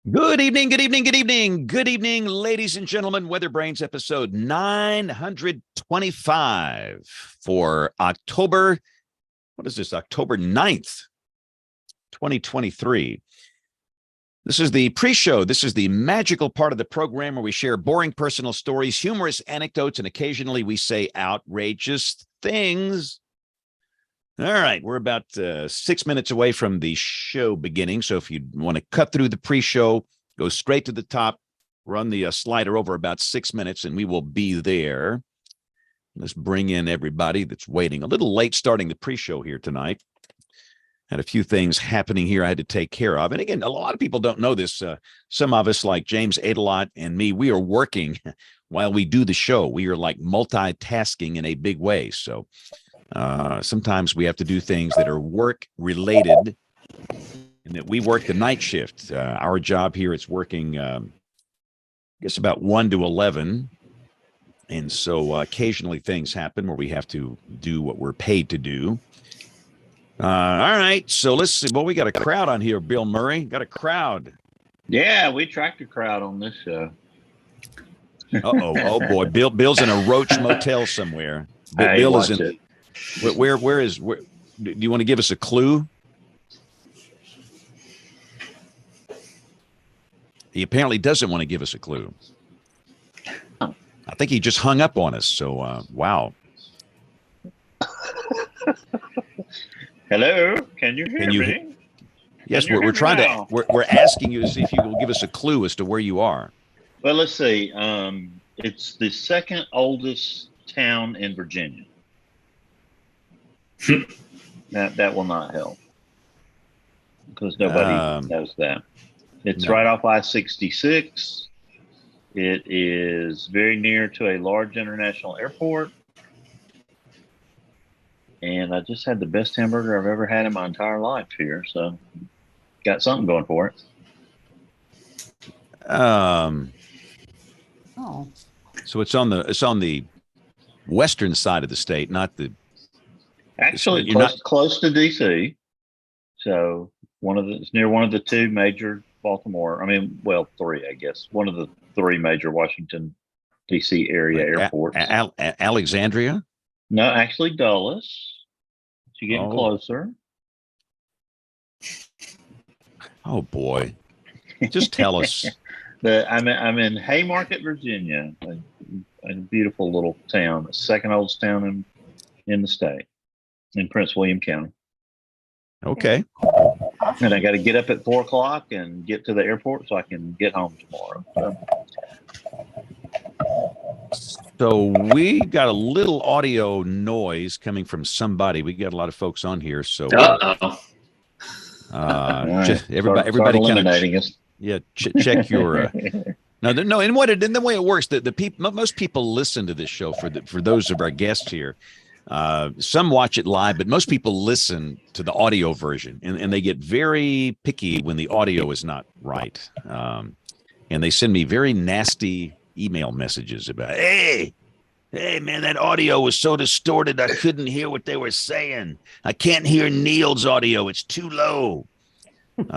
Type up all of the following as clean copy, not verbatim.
Good evening, good evening, good evening, good evening, ladies and gentlemen. WeatherBrains episode 925 for October, what is this, October 9th, 2023. This is the pre-show. This is the magical part of the program where we share boring personal stories, humorous anecdotes, and occasionally we say outrageous things. All right, we're about 6 minutes away from the show beginning. So if you want to cut through the pre-show, go straight to the top, run the slider over about 6 minutes, and we will be there. Let's bring in everybody that's waiting. A little late starting the pre-show here tonight. Had a few things happening here I had to take care of. And again, a lot of people don't know this. Some of us, like James Adelot and me, we are working while we do the show. We are like multitasking in a big way. So sometimes we have to do things that are work related and that we work the night shift. Our job here is working, I guess, about 1 to 11. And so occasionally things happen where we have to do what we're paid to do. All right. So let's see. Well, we got a crowd on here, Bill Murray. Got a crowd. Yeah, we tracked a crowd on this show. Uh-oh. Oh, boy. Bill's in a Roach motel somewhere. Bill is in. Where do you want to give us a clue? He apparently doesn't want to give us a clue. I think he just hung up on us. So, wow. Hello, can you hear me? Yes, we're trying to. We're asking you to see if you will give us a clue as to where you are. Well, let's see. It's the second oldest town in Virginia. That will not help because nobody knows that. It's right off I-66. It is very near to a large international airport. And I just had the best hamburger I've ever had in my entire life here. So got something going for it. So it's on the western side of the state, not the. Actually, close to DC. So it's near one of the two major Baltimore. I mean, well, three, I guess. One of the three major Washington DC area airports. Alexandria? No, actually Dulles. You're getting closer. Oh boy! Just tell us. I'm in Haymarket, Virginia, a beautiful little town, the second oldest town in the state, in Prince William County. Okay. And I got to get up at 4 o'clock and get to the airport so I can get home tomorrow. So we got a little audio noise coming from somebody. We got a lot of folks on here, so everybody kind of check your. No. And the way it works, most people listen to this show for those of our guests here. Some watch it live, but most people listen to the audio version, and they get very picky when the audio is not right, and they send me very nasty email messages about, hey man, that audio was so distorted I couldn't hear what they were saying. I can't hear Neil's audio, it's too low. And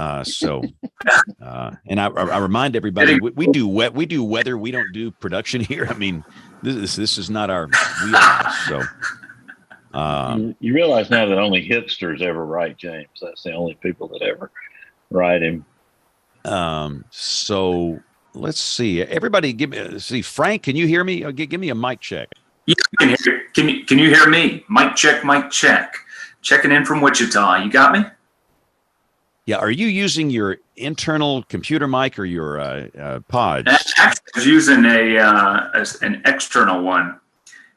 I remind everybody, we do weather, we don't do production here. I mean, this is not our wheelhouse. So you realize now that only hipsters ever write James. That's the only people that ever write him. So let's see. Everybody, Frank, can you hear me? Give me a mic check. Yeah, I can hear you. Can you hear me? Mic check, mic check. Checking in from Wichita. You got me? Yeah. Are you using your internal computer mic or your pods? Actually, I was using an external one.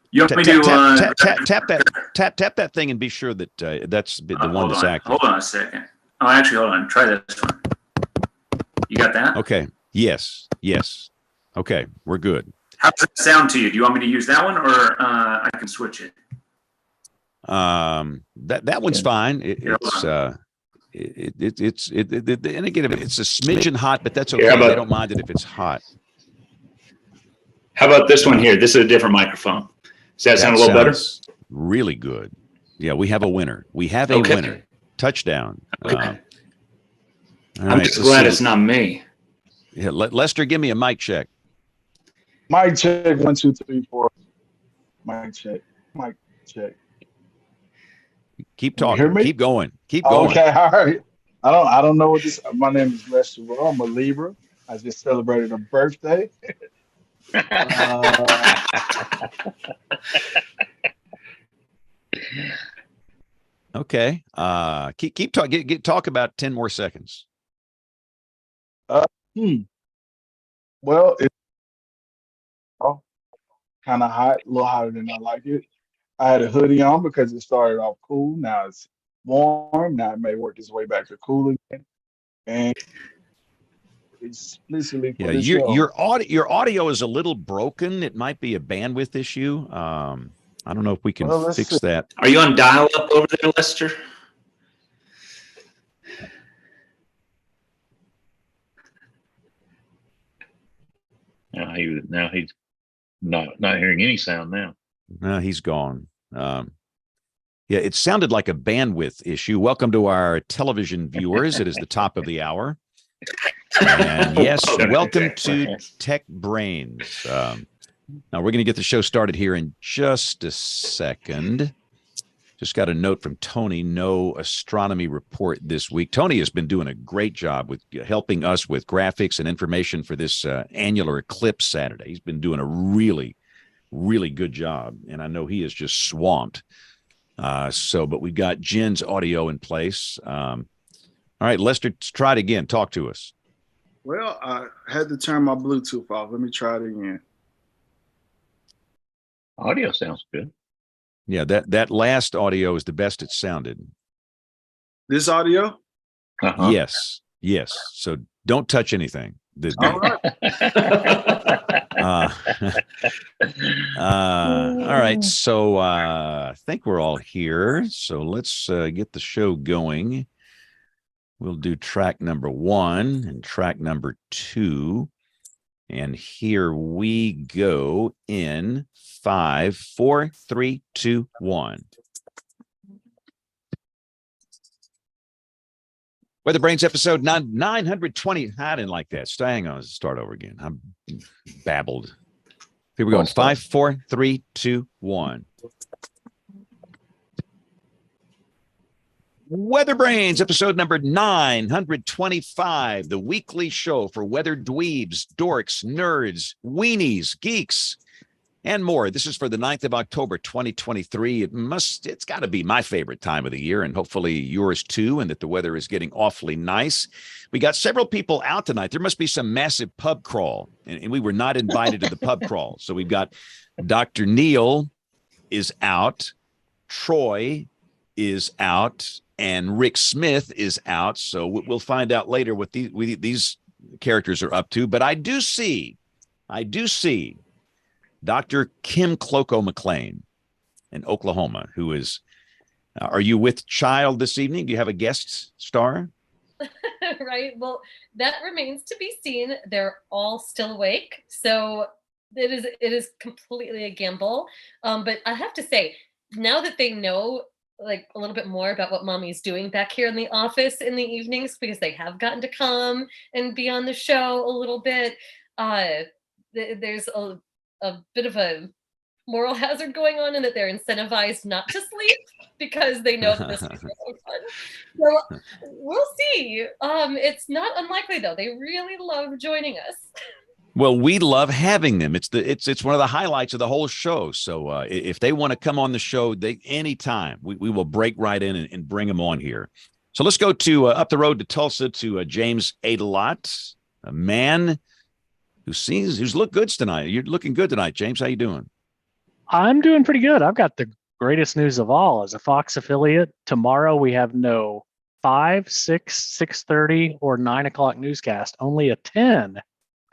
You want me to tap that thing and be sure that that's the one that's active. Hold on a second. Oh, actually, hold on. Try this one. You got that? Okay. Yes. Okay, we're good. How does it sound to you? Do you want me to use that one, or I can switch it? That one's fine. It's and again, it's a smidgen hot, but that's okay. Yeah, I don't mind it if it's hot. How about this one here? This is a different microphone. Does that sound a little better? Really good. Yeah, we have a winner. Winner. Touchdown. Okay. I'm just glad it's not me. Yeah, Lester, give me a mic check. Mic check. 1, 2, 3, 4. Mic check. Mic check. Keep Can you talking. hear me? Keep going. Keep going. Okay, all right. I don't know what this. My name is Lester. Well, I'm a Libra. I just celebrated a birthday. Okay. Keep talking. Talk about 10 more seconds. Well, it's kind of hot, a little hotter than I like it. I had a hoodie on because it started off cool. Now it's warm. Now it may work its way back to cool again. And explicitly for the show. Your audio is a little broken. It might be a bandwidth issue. I don't know if we can fix that. Are you on dial-up over there, Lester? Now he's not hearing any sound now. No, he's gone. Yeah, it sounded like a bandwidth issue. Welcome to our television viewers. It is the top of the hour. And yes, welcome to Tech Brains. Now we're going to get the show started here in just a second. Just got a note from Tony, no astronomy report this week. Tony has been doing a great job with helping us with graphics and information for this annular eclipse Saturday. He's been doing a really, really good job, and I know he is just swamped. But we've got Jen's audio in place. All right, Lester, try it again. Talk to us. Well, I had to turn my Bluetooth off. Let me try it again. Audio sounds good. Yeah, that last audio is the best it sounded. This audio? Uh-huh. Yes. So don't touch anything. All right. All right. So I think we're all here. So let's get the show going. We'll do track number 1 and track number 2. And here we go in 5, 4, 3, 2, 1. WeatherBrains episode 920. I didn't like that. Hang on. Start over again. I'm babbled. Here we go. 5, 4, 3, 2, 1. WeatherBrains episode number 925, the weekly show for weather dweebs, dorks, nerds, weenies, geeks, and more. This is for the 9th of October, 2023. It's got to be my favorite time of the year, and hopefully yours too, and that the weather is getting awfully nice. We got several people out tonight. There must be some massive pub crawl, and we were not invited to the pub crawl. So we've got Dr. Neil is out, Troy is out, and Rick Smith is out. So we'll find out later what these characters are up to. But I do see Dr. Kim Cloco McLean in Oklahoma, who is, are you with child this evening? Do you have a guest star? Right. Well, that remains to be seen. They're all still awake. So it is completely a gamble. But I have to say, now that they know like a little bit more about what mommy's doing back here in the office in the evenings, because they have gotten to come and be on the show a little bit, there's a bit of a moral hazard going on in that they're incentivized not to sleep because they know that this is so fun. So we'll see. It's not unlikely though. They really love joining us. Well, we love having them. It's one of the highlights of the whole show. So if they want to come on the show, anytime we will break right in and bring them on here. So let's go to up the road to Tulsa to James Adelot, a man who's looked good tonight. You're looking good tonight, James. How you doing? I'm doing pretty good. I've got the greatest news of all. As a Fox affiliate, tomorrow we have no 5, 6, 6:30, or 9 o'clock newscast. Only a 10.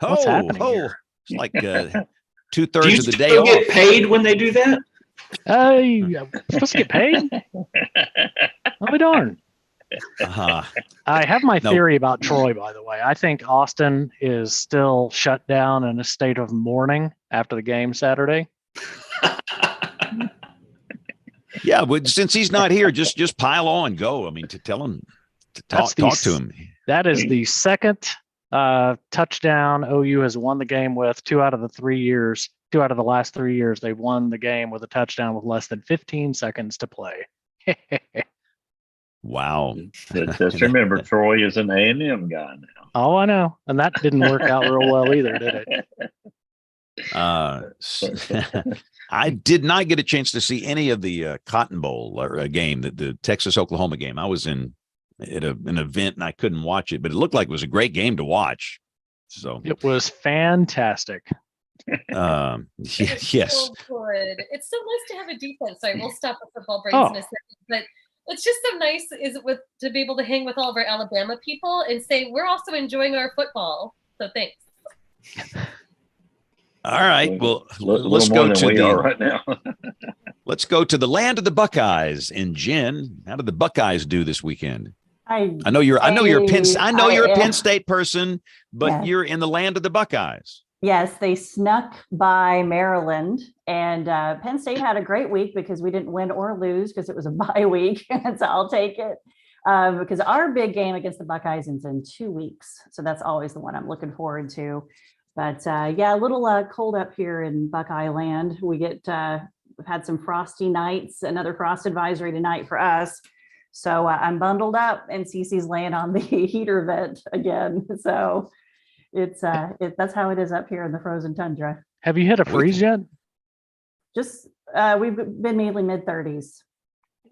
What's happening here? It's like 2/3 Do of the day you off. get paid when they do that? I'm supposed to get paid? I'll be darned. I have my theory about Troy, by the way. I think Austin is still shut down in a state of mourning after the game Saturday. Yeah, but since he's not here, just pile on, go. I mean, to tell him to talk to him. That is the second Touchdown. OU has won the game with 2 out of the last 3 years. They won the game with a touchdown with less than 15 seconds to play. Wow. Just remember, Troy is an A&M guy now. Oh, I know. And that didn't work out real well either, did it? I did not get a chance to see any of the Cotton Bowl or game, the Texas-Oklahoma game. I was at an event and I couldn't watch it, but it looked like it was a great game to watch. So it was fantastic. Yes. So good. It's so nice to have a defense. Sorry, we'll stop with football brains in a second, but it's just so nice to be able to hang with all of our Alabama people and say we're also enjoying our football. So thanks. All right. Well, let's go to we are right now. Let's go to the land of the Buckeyes. And Jen, how did the Buckeyes do this weekend? I know you're a Penn State person, but you're in the land of the Buckeyes. Yes, they snuck by Maryland, and Penn State had a great week because we didn't win or lose because it was a bye week. So I'll take it because our big game against the Buckeyes is in 2 weeks. So that's always the one I'm looking forward to. But a little cold up here in Buckeye land. We've had some frosty nights, another frost advisory tonight for us. So I'm bundled up, and Cece's laying on the heater vent again. So that's how it is up here in the frozen tundra. Have you hit a freeze yet? Just we've been mainly mid-30s.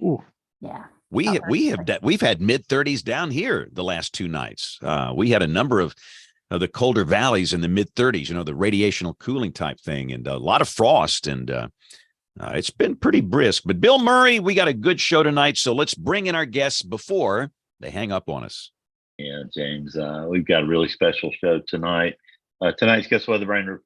Ooh. Yeah. We've had mid-30s down here the last 2 nights. We had a number of the colder valleys in the mid-30s, the radiational cooling type thing, and a lot of frost, and it's been pretty brisk. But Bill Murray, we got a good show tonight, so let's bring in our guests before they hang up on us. Yeah, James, we've got a really special show tonight. Tonight's guest WeatherBrains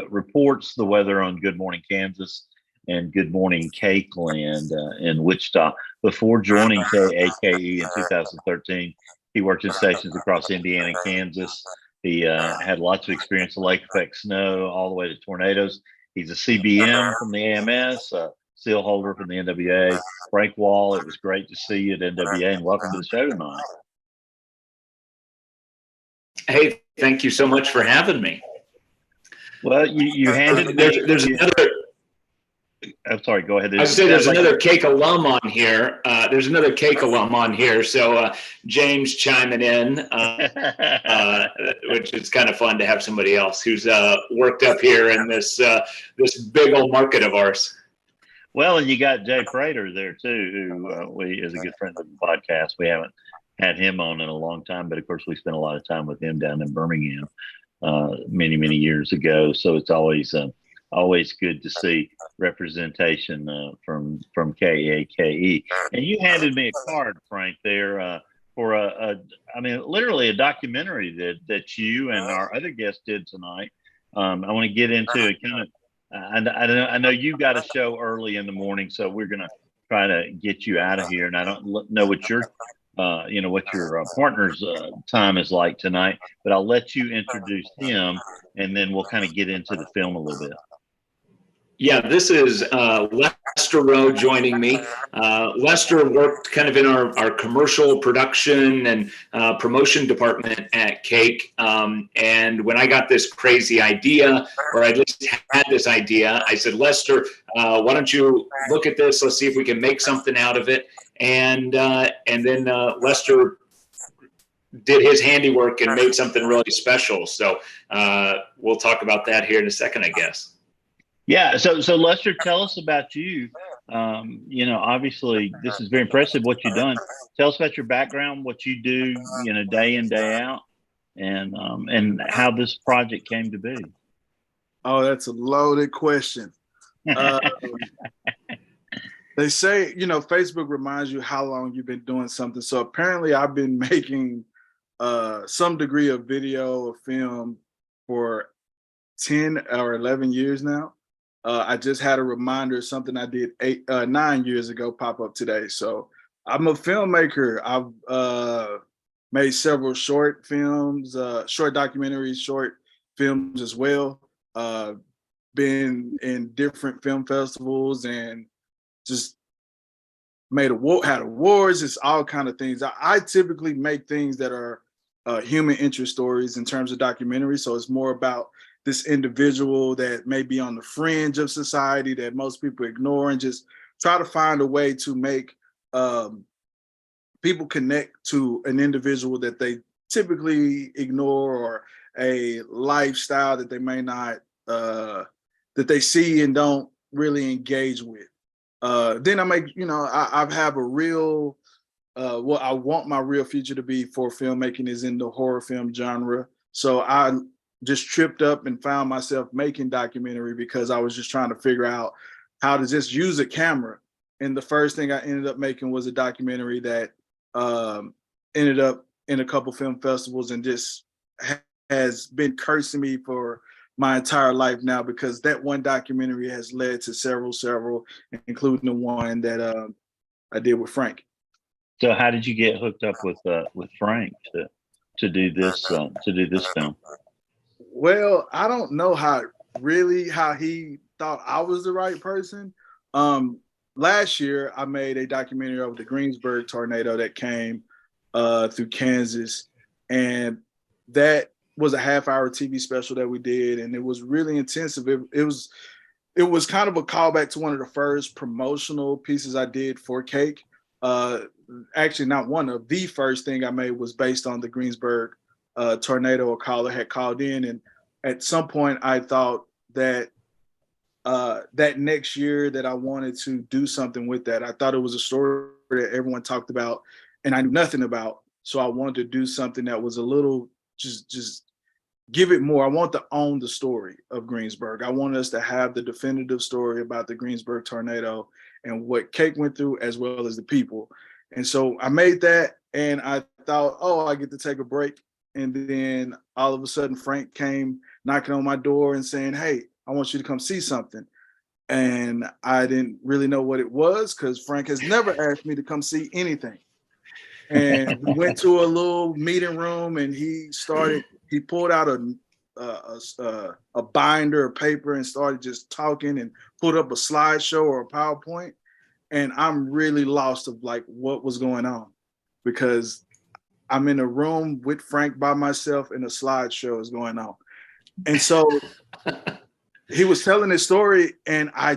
reports the weather on Good Morning Kansas and Good Morning Cakeland in Wichita. Before joining KAKE in 2013, he worked in stations across Indiana and Kansas. He had lots of experience in lake effect snow all the way to tornadoes. He's a CBM from the AMS, seal holder from the NWA. Frank Wall, it was great to see you at NWA, and welcome to the show tonight. Hey, thank you so much for having me. Well, you handed me. There's another. I'm sorry. Go ahead. There's another Cake alum on here. So James chiming in, which is kind of fun to have somebody else who's worked up here in this big old market of ours. Well, and you got Jay Prater there too, who is a good friend of the podcast. We haven't had him on in a long time, but of course we spent a lot of time with him down in Birmingham many years ago. So it's always good to see representation from KAKE. And you handed me a card, Frank, there for literally a documentary that you and our other guest did tonight. I want to get into it kind of. I know you got a show early in the morning, so we're gonna try to get you out of here. And I don't know what your partner's time is like tonight, but I'll let you introduce him, and then we'll kind of get into the film a little bit. Yeah, this is Lester Rowe joining me. Lester worked kind of in our commercial production and promotion department at Cake. And when I got this crazy idea, or I just had this idea, I said, Lester, why don't you look at this? Let's see if we can make something out of it. And then Lester did his handiwork and made something really special. So we'll talk about that here in a second, I guess. Yeah. So Lester, tell us about you. Obviously this is very impressive what you've done. Tell us about your background, what you do, day in, day out, and how this project came to be. Oh, that's a loaded question. They say, Facebook reminds you how long you've been doing something. So apparently I've been making some degree of video or film for 10 or 11 years now. I just had a reminder, something I did 9 years ago pop up today. So I'm a filmmaker. I've made several short films, short documentaries, short films as well. Been in different film festivals and just had awards, just all kind of things. I typically make things that are human interest stories in terms of documentary. So it's more about this individual that may be on the fringe of society that most people ignore, and just try to find a way to make people connect to an individual that they typically ignore, or a lifestyle that they may not, that they see and don't really engage with. Then I make, I have a real, what I want my real future to be for filmmaking is in the horror film genre. So I just tripped up and found myself making documentary because I was just trying to figure out how to just use a camera. And the first thing I ended up making was a documentary that ended up in a couple film festivals, and just has been cursing me for my entire life now, because that one documentary has led to several, including the one that I did with Frank. So how did you get hooked up with Frank to do this film? Well, I don't know how he thought I was the right person. Last year, I made a documentary of the Greensburg tornado that came through Kansas, and that was a half-hour TV special that we did, and it was really intensive. It was kind of a callback to one of the first promotional pieces I did for Cake. Actually, not one of the first thing I made was based on the Greensburg tornado. A caller had called in, and at some point I thought that that next year that I wanted to do something with that. I thought it was a story that everyone talked about and I knew nothing about. So I wanted to do something that was a little, just give it more. I want to own the story of Greensburg. I want us to have the definitive story about the Greensburg tornado and what Cake went through, as well as the people. And so I made that, and I thought, oh, I get to take a break. And then all of a sudden Frank came knocking on my door and saying, hey, I want you to come see something. And I didn't really know what it was, because Frank has never asked me to come see anything. And we went to a little meeting room, and he pulled out a binder of paper and started just talking, and put up a slideshow or a PowerPoint. And I'm really lost of like what was going on, because I'm in a room with Frank by myself and a slideshow is going on. And so he was telling his story, and I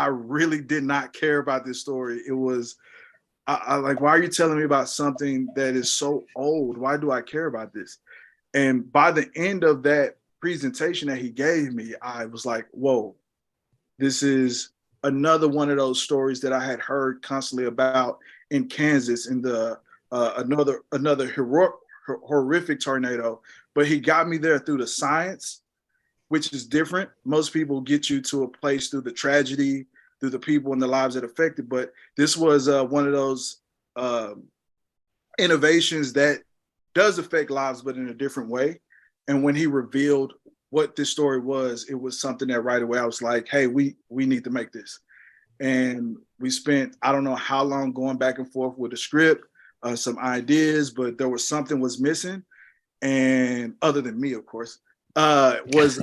really did not care about this story. It was, I like, why are you telling me about something that is so old? Why do I care about this? And by the end of that presentation that he gave me, I was like, whoa, this is another one of those stories that I had heard constantly about in Kansas, in the another horrific tornado. But he got me there through the science, which is different. Most people get you to a place through the tragedy, through the people and the lives that affected. But this was one of those innovations that does affect lives, but in a different way. And when he revealed what this story was, it was something that right away I was like, hey, we need to make this. And we spent, I don't know how long going back and forth with the script, some ideas, but there was something was missing. And other than me, of course, was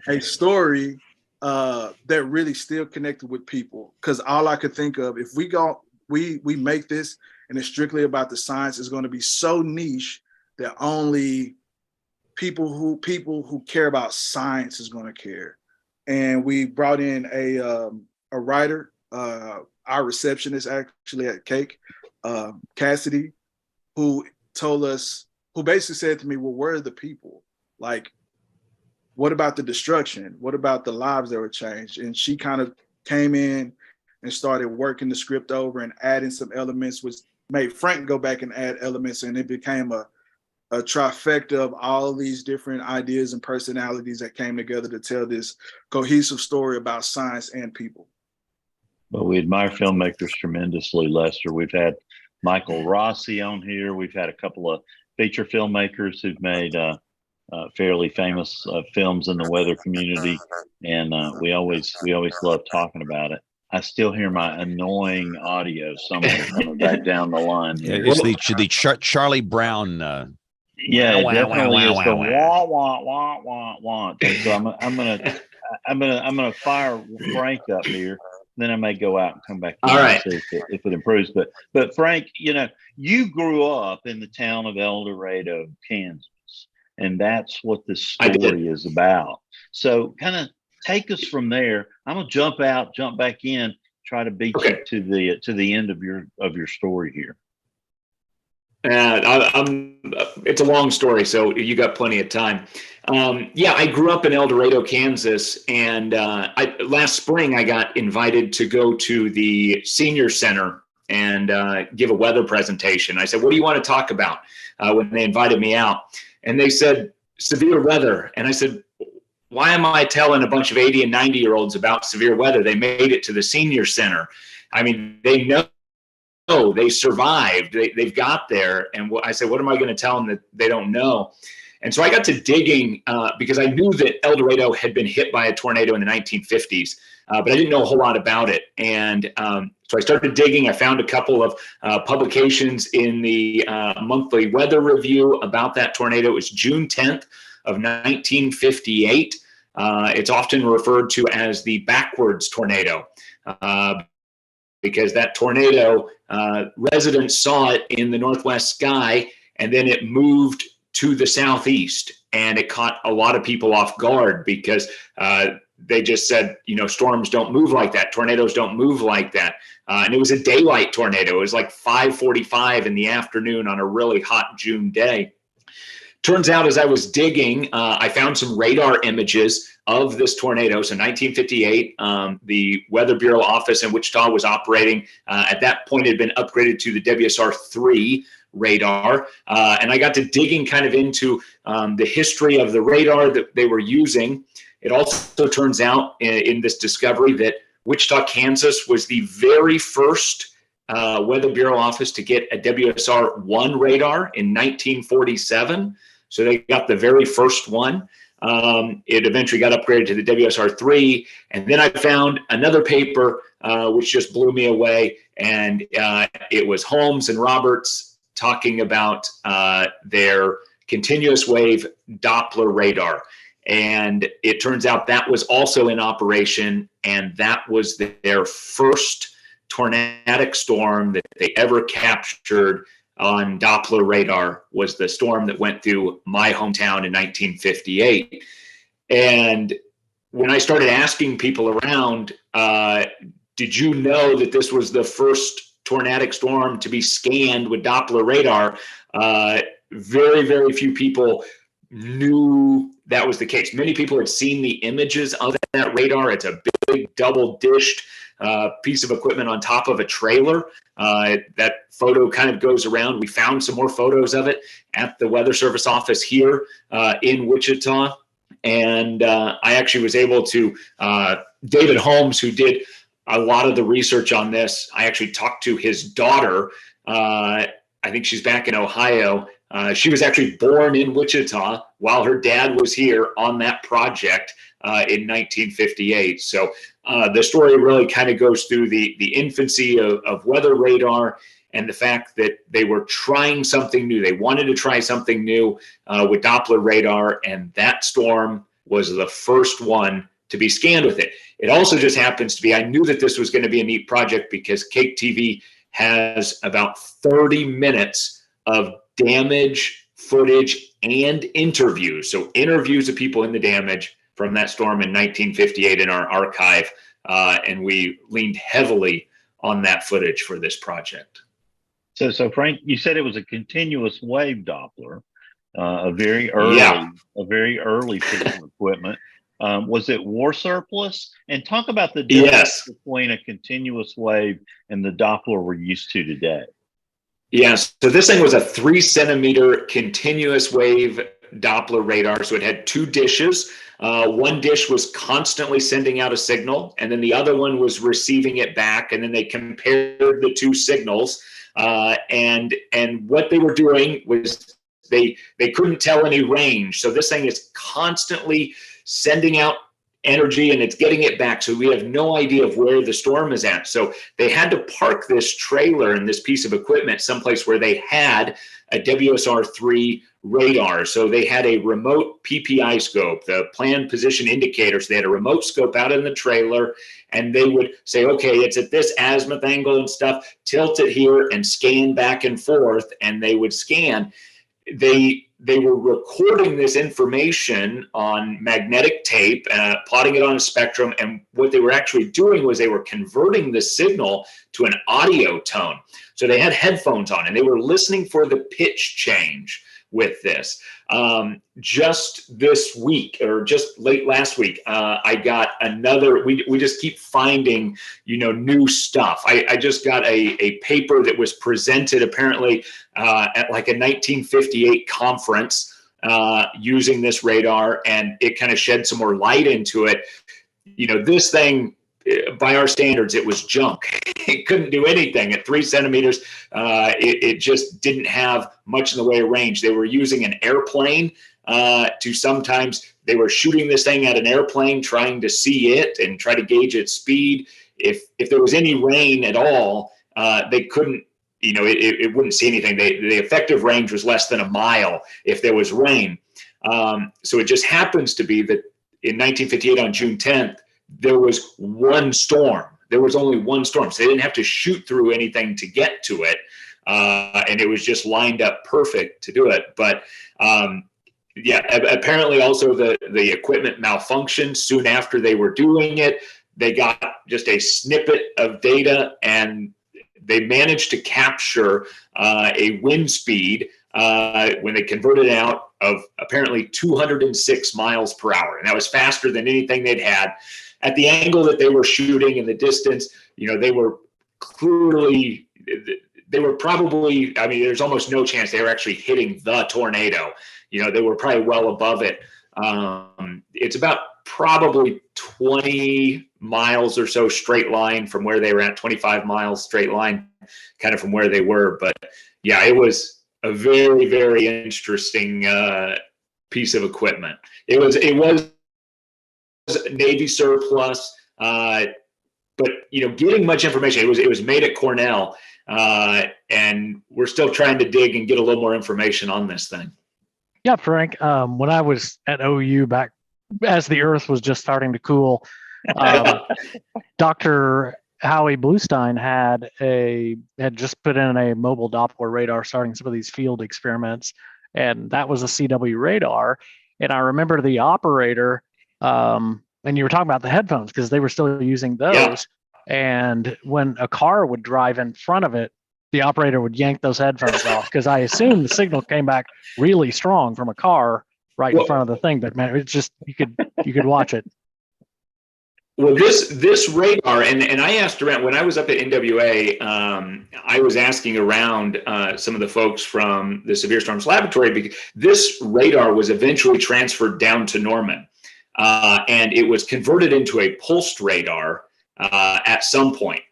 a story that really still connected with people. Because all I could think of, if we make this and it's strictly about the science, is going to be so niche that only people who care about science is going to care. And we brought in a writer, our receptionist actually at Cake, Cassidy, who basically said to me, well, where are the people? Like, what about the destruction? What about the lives that were changed? And she kind of came in and started working the script over and adding some elements, which made Frank go back and add elements. And it became a trifecta of all these different ideas and personalities that came together to tell this cohesive story about science and people. Well, we admire filmmakers tremendously, Lester. We've had Michael Rossi on here. We've had a couple of feature filmmakers who've made fairly famous films in the weather community, and we always love talking about it. I still hear my annoying audio somewhere coming back down the line here. It's the Charlie Brown. Yeah, it definitely is the wah wah wah wah wah. And so I'm gonna fire Frank up here then I may go out and come back All right. and see if it improves. But Frank, you grew up in the town of El Dorado, Kansas, and that's what this story is about. So kind of take us from there. I'm gonna jump back in, try to beat you to the end of your story here. It's a long story, so you got plenty of time. I grew up in El Dorado, Kansas, and last spring I got invited to go to the senior center and give a weather presentation. I said, "What do you want to talk about?" When they invited me out, and they said severe weather, and I said, "Why am I telling a bunch of 80 and 90-year-olds about severe weather? They made it to the senior center. I mean, they know." Oh, they survived. They've got there. And I said, what am I going to tell them that they don't know? And so I got to digging because I knew that El Dorado had been hit by a tornado in the 1950s, but I didn't know a whole lot about it. And so I started digging. I found a couple of publications in the monthly weather review about that tornado. It was June 10th of 1958. It's often referred to as the backwards tornado. Because that tornado, residents saw it in the northwest sky, and then it moved to the southeast, and it caught a lot of people off guard because they just said, storms don't move like that. Tornadoes don't move like that. And it was a daylight tornado. It was like 5:45 in the afternoon on a really hot June day. Turns out, as I was digging, I found some radar images of this tornado. So 1958, the Weather Bureau office in Wichita was operating. At that point, it had been upgraded to the WSR-3 radar. And I got to digging kind of into the history of the radar that they were using. It also turns out in this discovery that Wichita, Kansas was the very first Weather Bureau office to get a WSR-1 radar in 1947. So they got the very first one. It eventually got upgraded to the WSR-3. And then I found another paper which just blew me away. And it was Holmes and Roberts talking about their continuous wave Doppler radar. And it turns out that was also in operation. And that was their first tornadic storm that they ever captured on Doppler radar, was the storm that went through my hometown in 1958. And when I started asking people around, did you know that this was the first tornadic storm to be scanned with Doppler radar? Very, very few people knew that was the case. Many people had seen the images of that radar. It's a big double-dished piece of equipment on top of a trailer. That photo kind of goes around. We found some more photos of it at the Weather Service office here in Wichita. And I actually was able to, David Holmes, who did a lot of the research on this, I actually talked to his daughter. I think she's back in Ohio. She was actually born in Wichita while her dad was here on that project in 1958. So the story really kind of goes through the infancy of weather radar and the fact that they were trying something new. They wanted to try something new with Doppler radar, and that storm was the first one to be scanned with it. It also just happens to be, I knew that this was going to be a neat project because Cake TV has about 30 minutes of damage footage and interviews. So interviews of people in the damage from that storm in 1958 in our archive. And we leaned heavily on that footage for this project. So Frank, you said it was a continuous wave Doppler, a very early piece of equipment. Was it war surplus? And talk about the difference between a continuous wave and the Doppler we're used to today. Yes. So this thing was a 3-centimeter continuous wave Doppler radar. So it had two dishes. One dish was constantly sending out a signal, and then the other one was receiving it back. And then they compared the two signals. And what they were doing was they couldn't tell any range. So this thing is constantly sending out energy and it's getting it back. So we have no idea of where the storm is at. So they had to park this trailer and this piece of equipment someplace where they had a WSR-3 radar. So they had a remote PPI scope, the planned position indicators. They had a remote scope out in the trailer, and they would say, okay, it's at this azimuth angle and stuff, tilt it here and scan back and forth. And they would scan. They were recording this information on magnetic tape, plotting it on a spectrum. And what they were actually doing was they were converting the signal to an audio tone. So they had headphones on and they were listening for the pitch change with this. Just this week, or just late last week, I got another, we just keep finding, new stuff. I just got a paper that was presented apparently at like a 1958 conference using this radar, and it kind of shed some more light into it. This thing, by our standards, it was junk. It couldn't do anything at 3 centimeters. It just didn't have much in the way of range. They were using an airplane to sometimes they were shooting this thing at an airplane, trying to see it and try to gauge its speed. If there was any rain at all, they couldn't, it wouldn't see anything. The effective range was less than a mile if there was rain. So it just happens to be that in 1958 on June 10th, there was one storm. There was only one storm. So they didn't have to shoot through anything to get to it. And it was just lined up perfect to do it. But apparently also the equipment malfunctioned soon after they were doing it. They got just a snippet of data, and they managed to capture a wind speed when they converted it out of apparently 206 miles per hour. And that was faster than anything they'd had. At the angle that they were shooting and the distance, they were clearly, they were probably, there's almost no chance they were actually hitting the tornado. They were probably well above it. It's about probably 20 miles or so straight line from where they were at, 25 miles straight line, kind of from where they were. But yeah, it was a very, very interesting piece of equipment. It was Navy surplus, but getting much information. It was made at Cornell, and we're still trying to dig and get a little more information on this thing. Yeah, Frank. When I was at OU back as the Earth was just starting to cool, Dr. Howie Bluestein had just put in a mobile Doppler radar starting some of these field experiments, and that was a CW radar. And I remember the operator, and you were talking about the headphones because they were still using those. Yeah. And when a car would drive in front of it, the operator would yank those headphones off because I assumed the signal came back really strong from a car right in front of the thing. But man, it's just you could watch it. Well, this radar, and I asked around when I was up at NWA, I was asking around some of the folks from the Severe Storms Laboratory, because this radar was eventually transferred down to Norman, and it was converted into a pulsed radar at some point.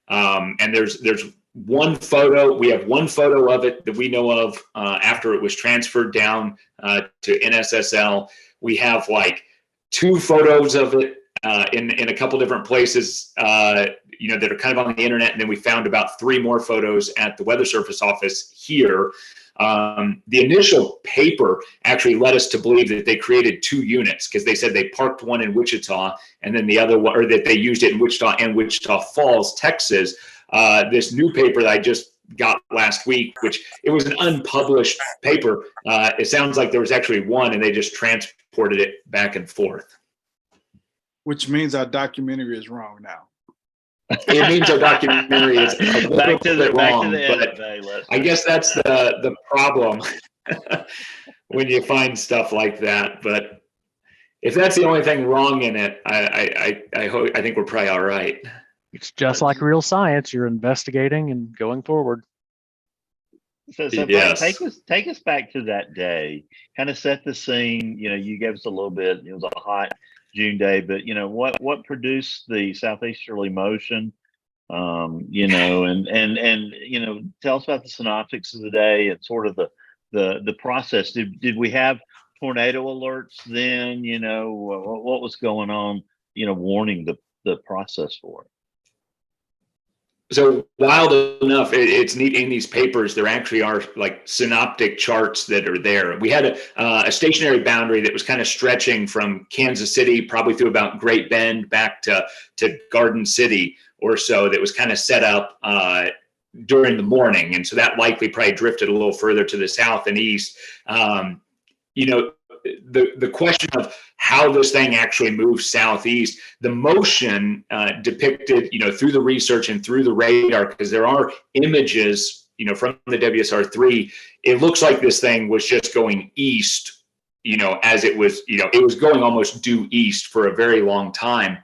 And there's one photo. We have one photo of it that we know of after it was transferred down to NSSL. We have like 2 photos of it in a couple different places, that are kind of on the internet. And then we found about 3 more photos at the Weather Service office here. The initial paper actually led us to believe that they created 2 units, because they said they parked one in Wichita and then the other one, or that they used it in Wichita and Wichita Falls, Texas. This new paper that I just got last week, which it was an unpublished paper. It sounds like there was actually one and they just transported it back and forth. Which means our documentary is wrong now. It means our documentary is back to the end. I guess that's the problem when you find stuff like that. But if that's the only thing wrong in it, I think we're probably all right. It's just like real science. You're investigating and going forward. So yes. take us back to that day. Kind of set the scene. You gave us a little bit. It was a hot June day, but what produced the southeasterly motion? And tell us about the synoptics of the day and sort of the process. Did we have tornado alerts then? What was going on? Warning the process for it. So wild enough, it's neat in these papers. There actually are like synoptic charts that are there. We had a stationary boundary that was kind of stretching from Kansas City, probably through about Great Bend back to Garden City or so, that was kind of set up during the morning. And so that likely probably drifted a little further to the south and east. You know, the question of how this thing actually moves southeast, the motion depicted, you know, through the research and through the radar, because there are images, you know, from the WSR3, it looks like this thing was just going east, you know, as it was, you know, it was going almost due east for a very long time.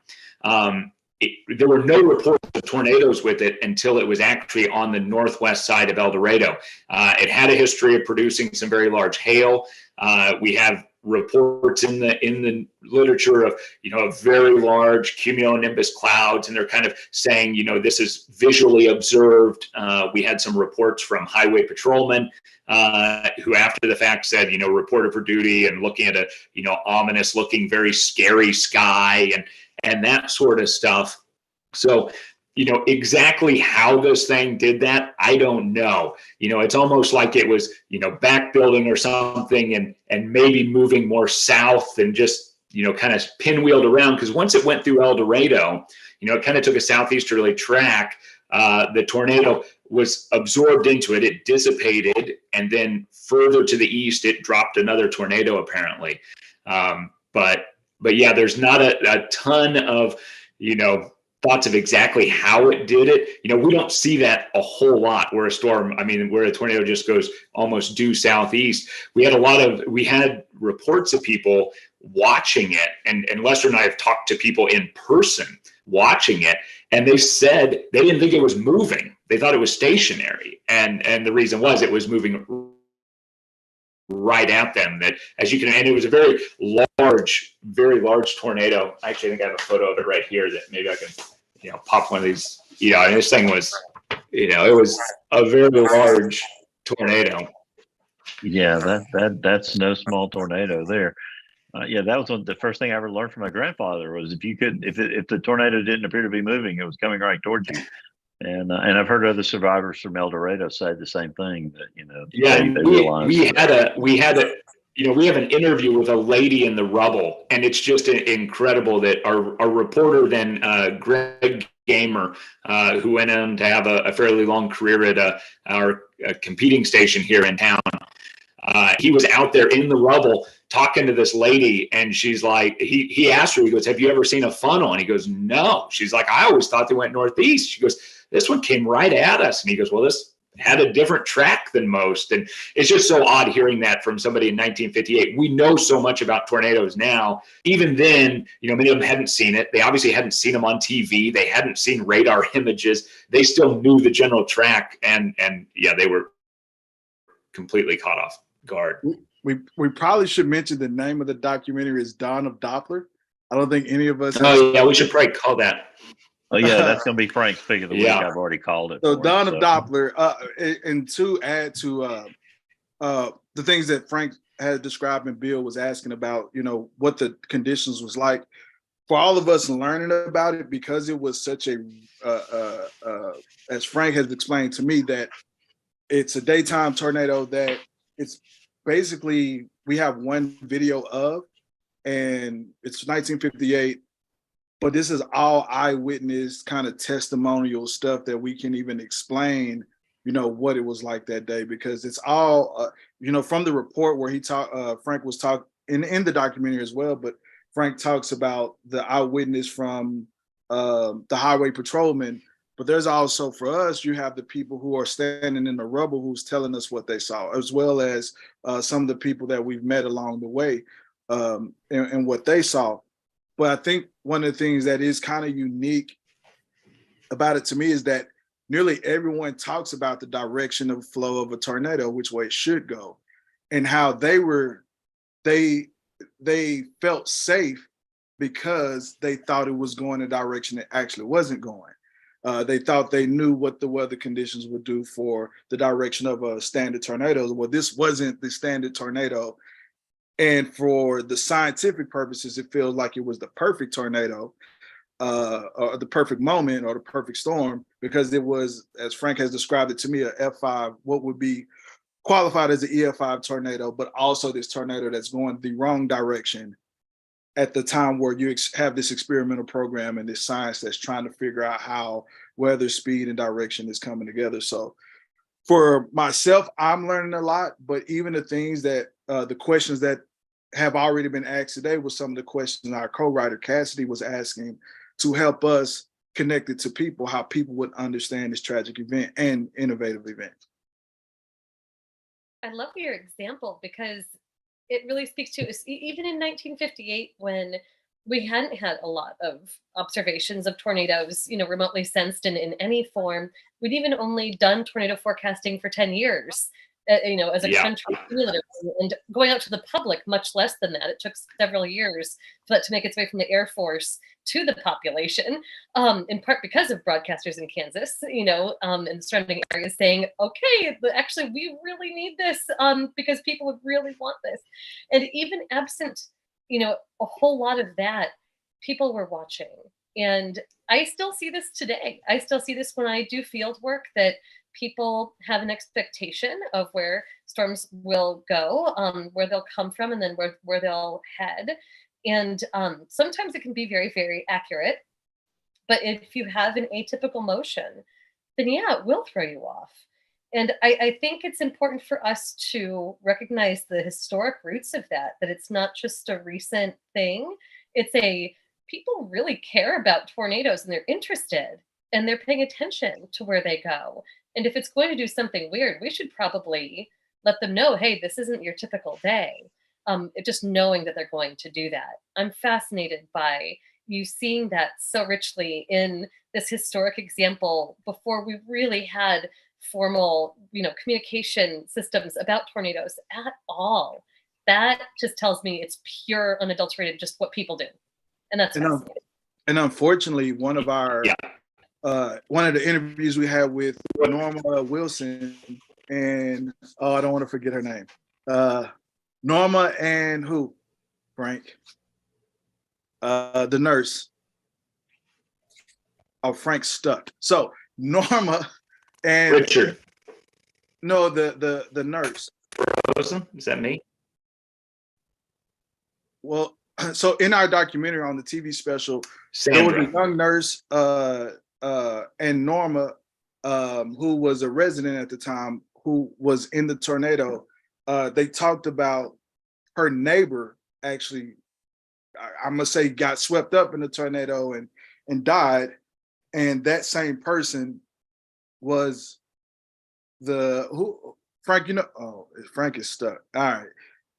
There were no reports of tornadoes with it until it was actually on the northwest side of El Dorado. It had a history of producing some very large hail. We have reports in the literature of, you know, very large cumulonimbus clouds, and they're kind of saying, you know, this is visually observed. We had some reports from highway patrolmen who after the fact said, you know, reported for duty and looking at a, you know, ominous looking, very scary sky and that sort of stuff. So, you know, exactly how this thing did that, I don't know. You know, it's almost like it was, you know, back building or something and maybe moving more south and just, you know, kind of pinwheeled around. Because once it went through El Dorado, you know, it kind of took a southeasterly track. The tornado was absorbed into it. It dissipated. And then further to the east, it dropped another tornado, apparently. But yeah, there's not a ton of, you know, thoughts of exactly how it did it. You know, we don't see that a whole lot where a storm, I mean, where a tornado just goes almost due southeast. We had reports of people watching it, and Lester and I have talked to people in person watching it, and they said they didn't think it was moving. They thought it was stationary. And the reason was it was moving right at them, that as you can, and it was a very large tornado. Actually, I think I have a photo of it right here that maybe I can, you know, pop one of these. You know, and this thing was, you know, it was a very large tornado. Yeah, that's no small tornado there. Yeah, that was the first thing I ever learned from my grandfather was if the tornado didn't appear to be moving, it was coming right towards you. And I've heard other survivors from El Dorado say the same thing, that, you know, yeah, they realized we had a you know, we have an interview with a lady in the rubble, and it's just incredible that our reporter then, Greg Gamer, who went on to have a fairly long career at our competing station here in town. He was out there in the rubble talking to this lady, and she's like, he asked her, he goes, "Have you ever seen a funnel?" And he goes, "No." She's like, "I always thought they went northeast." She goes, "This one came right at us." And he goes, "Well, this had a different track than most." And it's just so odd hearing that from somebody in 1958. We know so much about tornadoes now. Even then, you know, many of them hadn't seen it. They obviously hadn't seen them on TV. They hadn't seen radar images. They still knew the general track, and yeah, they were completely caught off guard. We probably should mention the name of the documentary is Dawn of Doppler. I don't think any of us. Oh yeah, we should probably call that. Oh yeah, that's going to be Frank's pick of the week. I've already called it. So Dawn of Doppler, and to add to the things that Frank had described and Bill was asking about, you know, what the conditions was like for all of us learning about it, because it was such a, as Frank has explained to me, that it's a daytime tornado that it's basically, we have one video of, and it's 1958, but this is all eyewitness kind of testimonial stuff that we can even explain, you know, what it was like that day, because it's all, you know, from the report where Frank was talking in the documentary as well, but Frank talks about the eyewitness from the highway patrolman. But there's also, for us, you have the people who are standing in the rubble who's telling us what they saw, as well as some of the people that we've met along the way and what they saw. But I think one of the things that is kind of unique about it to me is that nearly everyone talks about the direction of flow of a tornado, which way it should go, and how they felt safe because they thought it was going a direction it actually wasn't going. They thought they knew what the weather conditions would do for the direction of a standard tornado. Well, this wasn't the standard tornado. And for the scientific purposes, it feels like it was the perfect tornado. or the perfect moment or the perfect storm, because it was, as Frank has described it to me, a F5, what would be qualified as an EF5 tornado, but also this tornado that's going the wrong direction at the time where you have this experimental program and this science that's trying to figure out how weather, speed, and direction is coming together. So for myself, I'm learning a lot, but even the things that, the questions that have already been asked today was some of the questions our co-writer Cassidy was asking to help us connect it to people, how people would understand this tragic event and innovative event. I love your example because it really speaks to us. Even in 1958, when we hadn't had a lot of observations of tornadoes, remotely sensed in any form, we'd even only done tornado forecasting for 10 years, as a country, and going out to the public, much less than that. It took several years for that to make its way from the Air Force to the population, in part because of broadcasters in Kansas, and the surrounding areas saying, okay, actually, we really need this because people would really want this. And even absent, a whole lot of that, people were watching. And I still see this today. I still see this when I do field work, that people have an expectation of where storms will go, where they'll come from, and then where they'll head. And sometimes it can be very, very accurate. But if you have an atypical motion, then yeah, it will throw you off. And I think it's important for us to recognize the historic roots of that it's not just a recent thing. People really care about tornadoes, and they're interested, and they're paying attention to where they go. And if it's going to do something weird, we should probably let them know, hey, this isn't your typical day. Just knowing that they're going to do that. I'm fascinated by you seeing that so richly in this historic example before we really had formal, communication systems about tornadoes at all. That just tells me it's pure, unadulterated, just what people do. And that's fascinating. And unfortunately, one of the interviews we had with Norma Wilson and I don't want to forget her name. Norma and who? Frank. The nurse. Oh, Frank stuck. So Norma and Richard. No, the nurse. Rosen? Is that me? Well, so in our documentary on the TV special, Sandra. there was a young nurse and Norma, who was a resident at the time, who was in the tornado. They talked about her neighbor actually, I must say, got swept up in the tornado and died. And that same person was Frank, Frank is stuck. All right.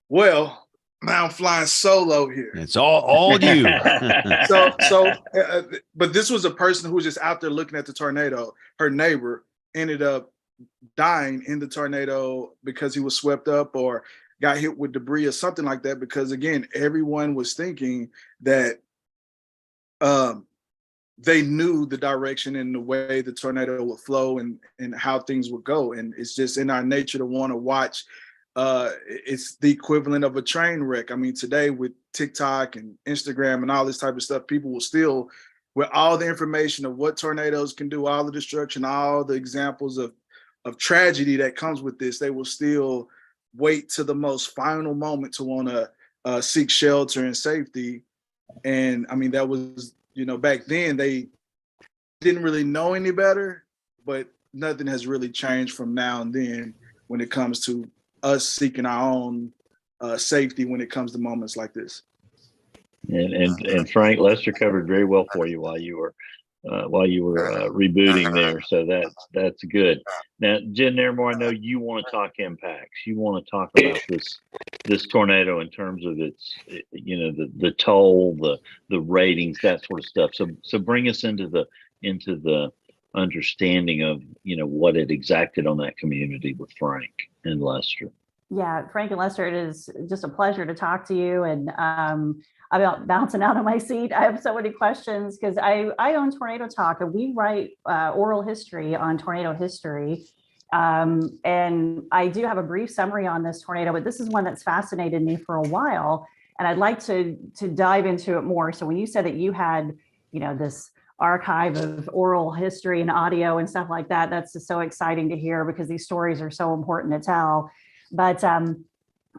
Well, now I'm flying solo here. It's all you. But this was a person who was just out there looking at the tornado. Her neighbor ended up dying in the tornado because he was swept up or got hit with debris or something like that. Because again, everyone was thinking that they knew the direction and the way the tornado would flow and how things would go. And it's just in our nature to want to watch. It's the equivalent of a train wreck. I mean, today with TikTok and Instagram and all this type of stuff, people will still, with all the information of what tornadoes can do, all the destruction, all the examples of tragedy that comes with this, they will still wait to the most final moment to want to seek shelter and safety. And I mean, that was, back then they didn't really know any better, but nothing has really changed from now and then when it comes to us seeking our own safety when it comes to moments like this. And Frank, Lester covered very well for you while you were rebooting there. So that's good. Now, Jen Nairmore, I know you want to talk impacts. You want to talk about this tornado in terms of its, the toll, the ratings, that sort of stuff. So bring us into the understanding of what it exacted on that community with Frank and Lester. Yeah, Frank and Lester, it is just a pleasure to talk to you. And I'm bouncing out of my seat. I have so many questions because I own Tornado Talk, and we write oral history on tornado history. And I do have a brief summary on this tornado, but this is one that's fascinated me for a while. And I'd like to dive into it more. So when you said that you had this archive of oral history and audio and stuff like that. That's just so exciting to hear because these stories are so important to tell. But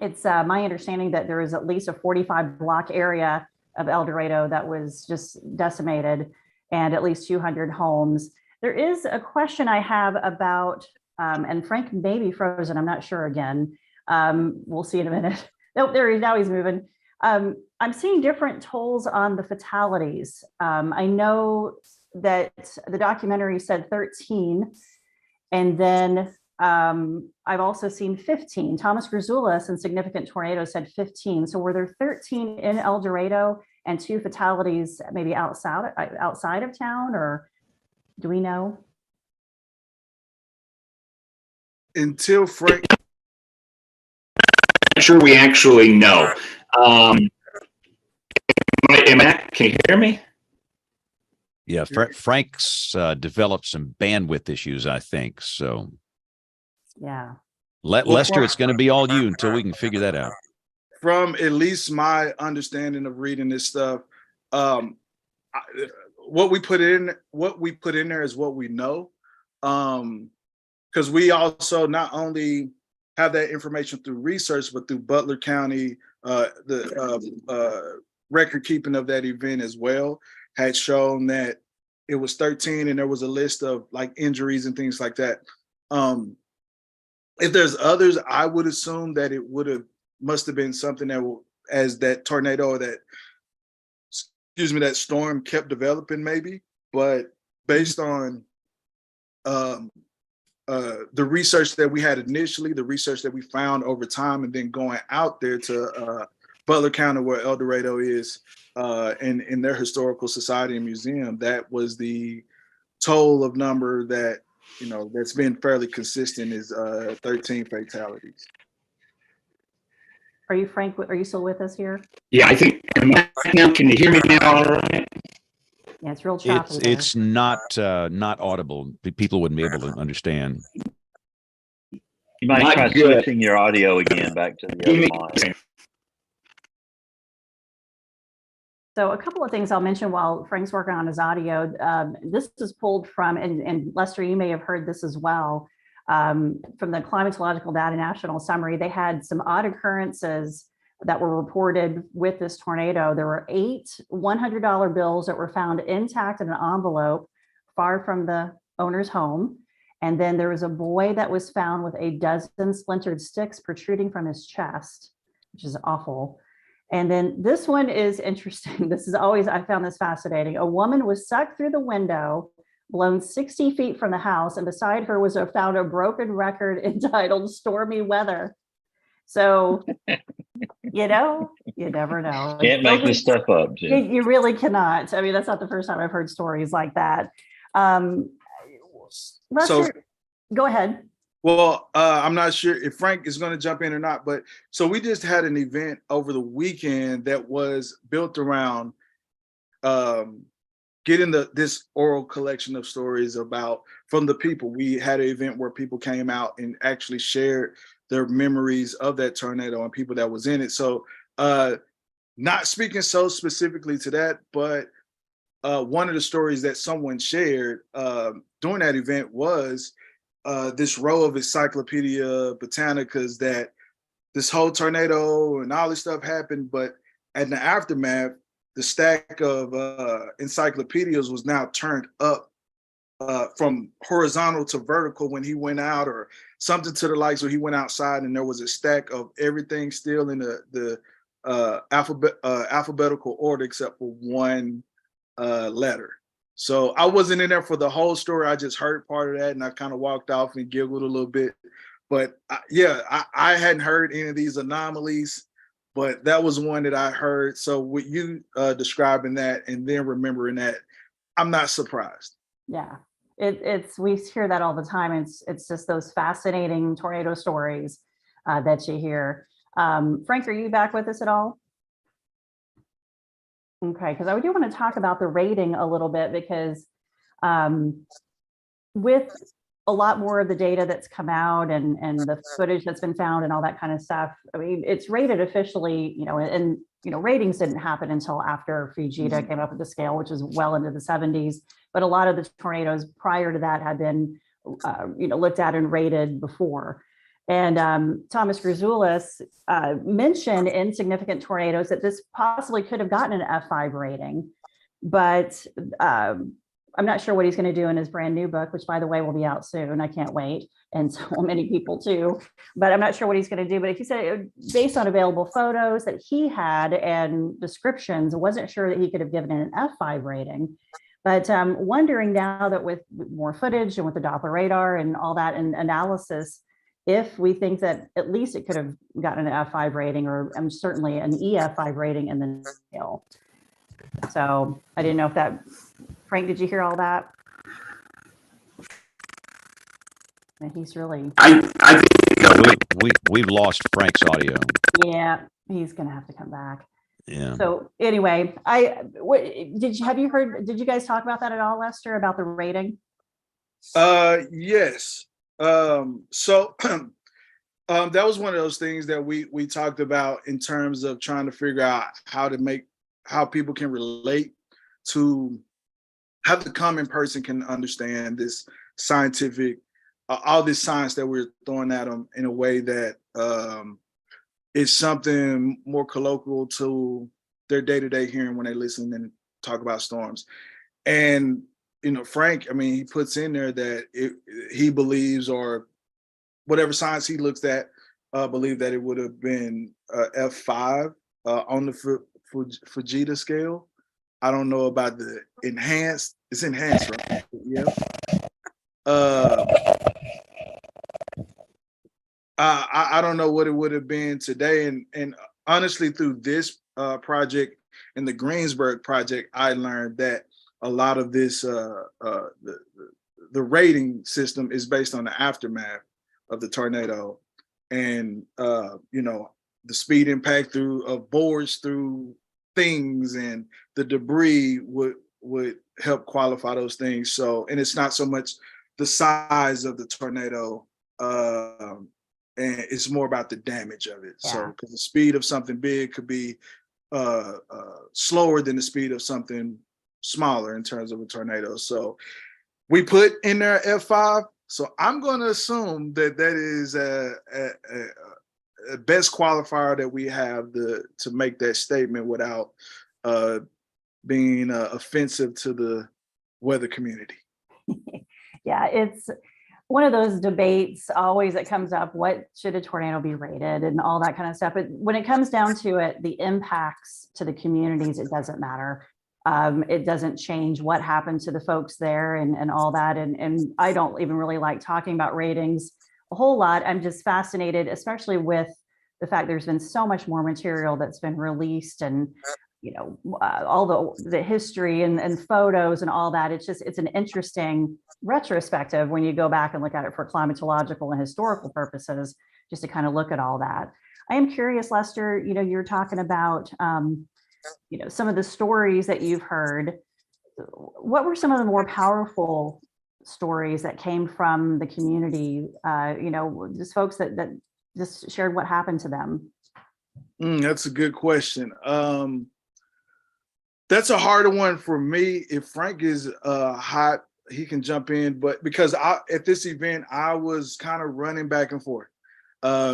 it's my understanding that there is at least a 45 block area of El Dorado that was just decimated, and at least 200 homes. There is a question I have about, and Frank may be frozen, I'm not sure again. We'll see in a minute. Oh, there he is, now he's moving. I'm seeing different tolls on the fatalities. I know that the documentary said 13, and then I've also seen 15. Thomas Grzoulas in Significant Tornado said 15. So were there 13 in El Dorado and 2 fatalities maybe outside of town, or do we know? Until Frank. I'm sure we actually know. Can you hear me? Yeah, Frank's developed some bandwidth issues, I think. So, yeah. Lester, it's going to be all you until we can figure that out. From at least my understanding of reading this stuff, what we put in there is what we know, because we also not only have that information through research, but through Butler County, the record keeping of that event as well had shown that it was 13, and there was a list of like injuries and things like that. If there's others, I would assume that it must have been something that as that tornado or that storm kept developing maybe, but based on the research that we had initially, the research that we found over time, and then going out there to Butler County where El Dorado is, in their historical society and museum, that was the toll of number that, that's been fairly consistent is 13 fatalities. Are you Frank? Are you still with us here? Yeah, I think now. Can you hear me now? All right. Yeah, it's real choppy. It's not audible. People wouldn't be able to understand. You might try switching your audio again back to the other line. So a couple of things I'll mention while Frank's working on his audio. This is pulled from, and Lester, you may have heard this as well, from the Climatological Data National Summary. They had some odd occurrences that were reported with this tornado. There were 8 $100 bills that were found intact in an envelope far from the owner's home. And then there was a boy that was found with a dozen splintered sticks protruding from his chest, which is awful. And then this one is interesting. I found this fascinating. A woman was sucked through the window, blown 60 feet from the house, and beside her was found a broken record entitled Stormy Weather. So, you never know. Can't make this stuff up, Jim. You really cannot. I mean, that's not the first time I've heard stories like that. Lester, go ahead. Well, I'm not sure if Frank is going to jump in or not, but so we just had an event over the weekend that was built around getting this oral collection of stories from the people. We had an event where people came out and actually shared their memories of that tornado and people that was in it. So not speaking so specifically to that, but one of the stories that someone shared during that event was this row of Encyclopedia Britannicas that this whole tornado and all this stuff happened, but in the aftermath, the stack of encyclopedias was now turned up from horizontal to vertical when he went out, or something to the likes where he went outside and there was a stack of everything still in the alphabetical order except for one letter. So I wasn't in there for the whole story. I just heard part of that and I kind of walked off and giggled a little bit. But I hadn't heard any of these anomalies, but that was one that I heard. So with you describing that and then remembering that, I'm not surprised. Yeah, we hear that all the time. It's just those fascinating tornado stories that you hear. Frank, are you back with us at all? Okay, because I do want to talk about the rating a little bit, because with a lot more of the data that's come out and the footage that's been found and all that kind of stuff, I mean, it's rated officially, and ratings didn't happen until after Fujita came up with the scale, which was well into the 70s. But a lot of the tornadoes prior to that had been, looked at and rated before. And Thomas Grzoulis mentioned in Significant Tornadoes that this possibly could have gotten an F5 rating, but I'm not sure what he's going to do in his brand new book, which, by the way, will be out soon. I can't wait. And so many people too, but I'm not sure what he's going to do. But he said, based on available photos that he had and descriptions, I wasn't sure that he could have given it an F5 rating. But wondering now that with more footage and with the Doppler radar and all that and analysis, if we think that at least it could have gotten an F5 rating, or certainly an EF5 rating in the scale. So I didn't know if that, Frank, did you hear all that? And he's really. I think we've lost Frank's audio. Yeah, he's gonna have to come back. Yeah. So anyway, have you heard? Did you guys talk about that at all, Lester, about the rating? Yes. So that was one of those things that we talked about in terms of trying to figure out how people can relate to how the common person can understand this scientific, all this science that we're throwing at them in a way that is something more colloquial to their day-to-day hearing when they listen and talk about storms. And Frank, I mean, he puts in there that he believes, or whatever science he looks at, believe that it would have been F5 on the Fujita scale. I don't know about the enhanced. It's enhanced, right? Yeah. I don't know what it would have been today. And honestly, through this project and the Greensburg project, I learned that a lot of this, the rating system is based on the aftermath of the tornado, and the speed impact of boards through things, and the debris would help qualify those things. So, and it's not so much the size of the tornado, and it's more about the damage of it. Yeah. So, because the speed of something big could be slower than the speed of something smaller in terms of a tornado. So we put in there F5. So I'm going to assume that is a best qualifier that we have to make that statement without being offensive to the weather community. Yeah, it's one of those debates always that comes up. What should a tornado be rated and all that kind of stuff. But when it comes down to it, the impacts to the communities, it doesn't matter. It doesn't change what happened to the folks there and all that. And I don't even really like talking about ratings a whole lot. I'm just fascinated, especially with the fact there's been so much more material that's been released, and all the history and photos and all that. It's an interesting retrospective when you go back and look at it for climatological and historical purposes, just to kind of look at all that. I am curious, Lester, you're talking about some of the stories that you've heard. What were some of the more powerful stories that came from the community? Just folks that just shared what happened to them. That's a good question. That's a harder one for me. If Frank is hot, he can jump in. But because at this event, I was kind of running back and forth,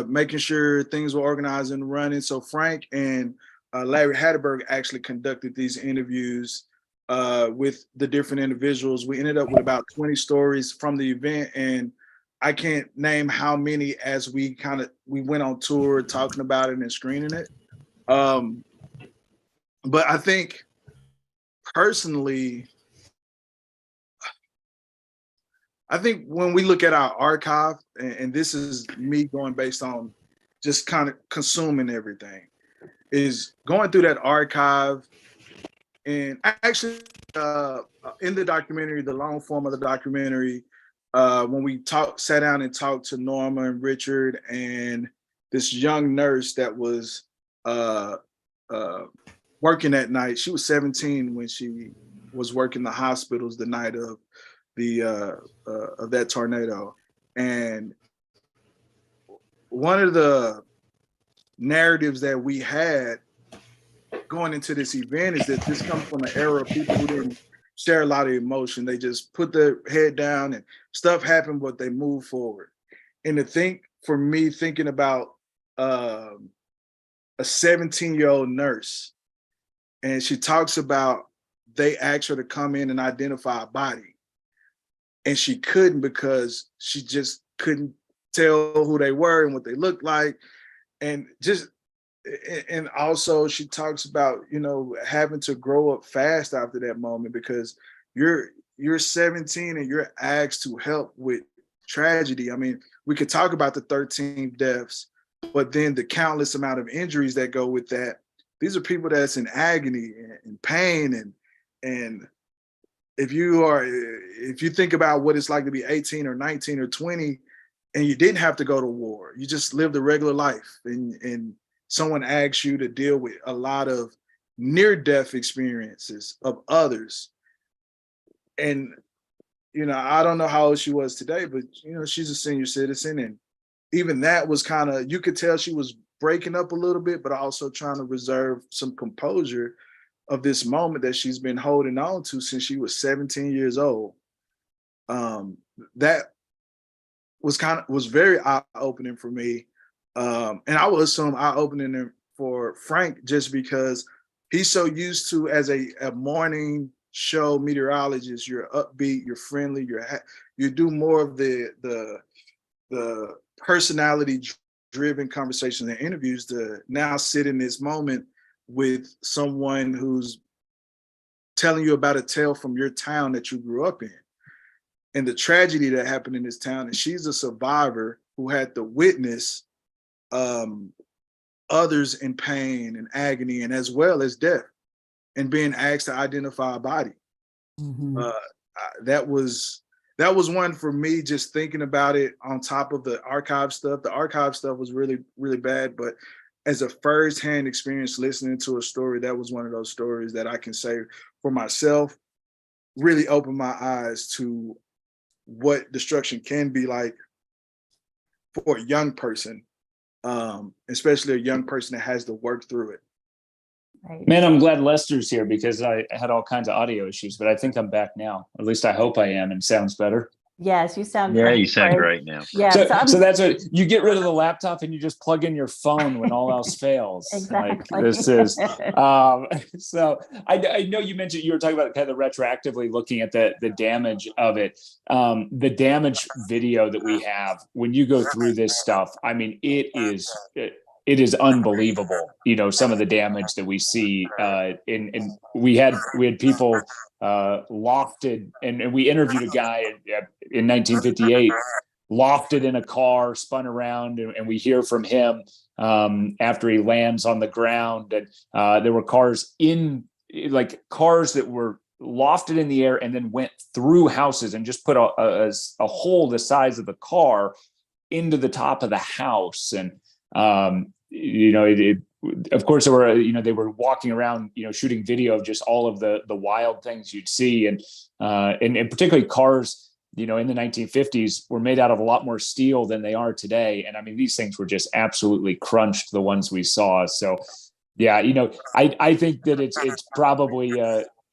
making sure things were organized and running. So Frank and Larry Hatterberg actually conducted these interviews with the different individuals. We ended up with about 20 stories from the event, and I can't name how many as we went on tour talking about it and screening it. But I think personally, when we look at our archive, and this is me going based on just kind of consuming everything, is going through that archive. And actually in the documentary, the long form of the documentary, when we sat down and talked to Norma and Richard and this young nurse that was working that night. She was 17 when she was working the hospitals the night of that tornado. And one of the narratives that we had going into this event is that this comes from an era of people who didn't share a lot of emotion. They just put their head down and stuff happened, but they move forward. And to think, for me, thinking about a 17-year-old nurse, and she talks about they asked her to come in and identify a body, and she couldn't because she just couldn't tell who they were and what they looked like. And also she talks about, you know, having to grow up fast after that moment, because you're 17 and you're asked to help with tragedy. I mean, we could talk about the 13 deaths, but then the countless amount of injuries that go with that. These are people that's in agony and pain, and if you think about what it's like to be 18 or 19 or 20 and you didn't have to go to war, you just lived a regular life, and someone asks you to deal with a lot of near-death experiences of others. And, you know, I don't know how old she was today, but, you know, she's a senior citizen. And even that was kind of, you could tell she was breaking up a little bit, but also trying to reserve some composure of this moment that she's been holding on to since she was 17 years old. That was very eye-opening for me. And I would assume eye-opening for Frank, just because he's so used to, as a morning show meteorologist, you're upbeat, you're friendly, you do more of the personality-driven conversations and interviews, to now sit in this moment with someone who's telling you about a tale from your town that you grew up in and the tragedy that happened in this town. And she's a survivor who had to witness others in pain and agony, and as well as death, and being asked to identify a body. Mm-hmm. That was one for me, just thinking about it, on top of the archive stuff. The archive stuff was really, really bad, but as a firsthand experience listening to a story, that was one of those stories that I can say for myself really opened my eyes to what destruction can be like for a young person, especially a young person that has to work through it. Right. Man, I'm glad Lester's here, because I had all kinds of audio issues, but I think I'm back now. At least I hope I am, and sounds better. Yes, you sound Yeah, great. you sound great now. Yeah, So that's what you get rid of the laptop and you just plug in your phone when all else fails. Exactly. Like this is so I know you mentioned, you were talking about kind of retroactively looking at the damage of it. The damage video that we have, when you go through this stuff, I mean, it is unbelievable, you know, some of the damage that we see. And we had people lofted, and we interviewed a guy in 1958, lofted in a car, spun around, and we hear from him after he lands on the ground. And there were cars that were lofted in the air and then went through houses and just put a hole the size of the car into the top of the house. And you know, of course, there were, you know, they were walking around, you know, shooting video of just all of the wild things you'd see, and particularly cars, you know, in the 1950s were made out of a lot more steel than they are today. And I mean, these things were just absolutely crunched, the ones we saw. So, yeah, you know, I think that it's probably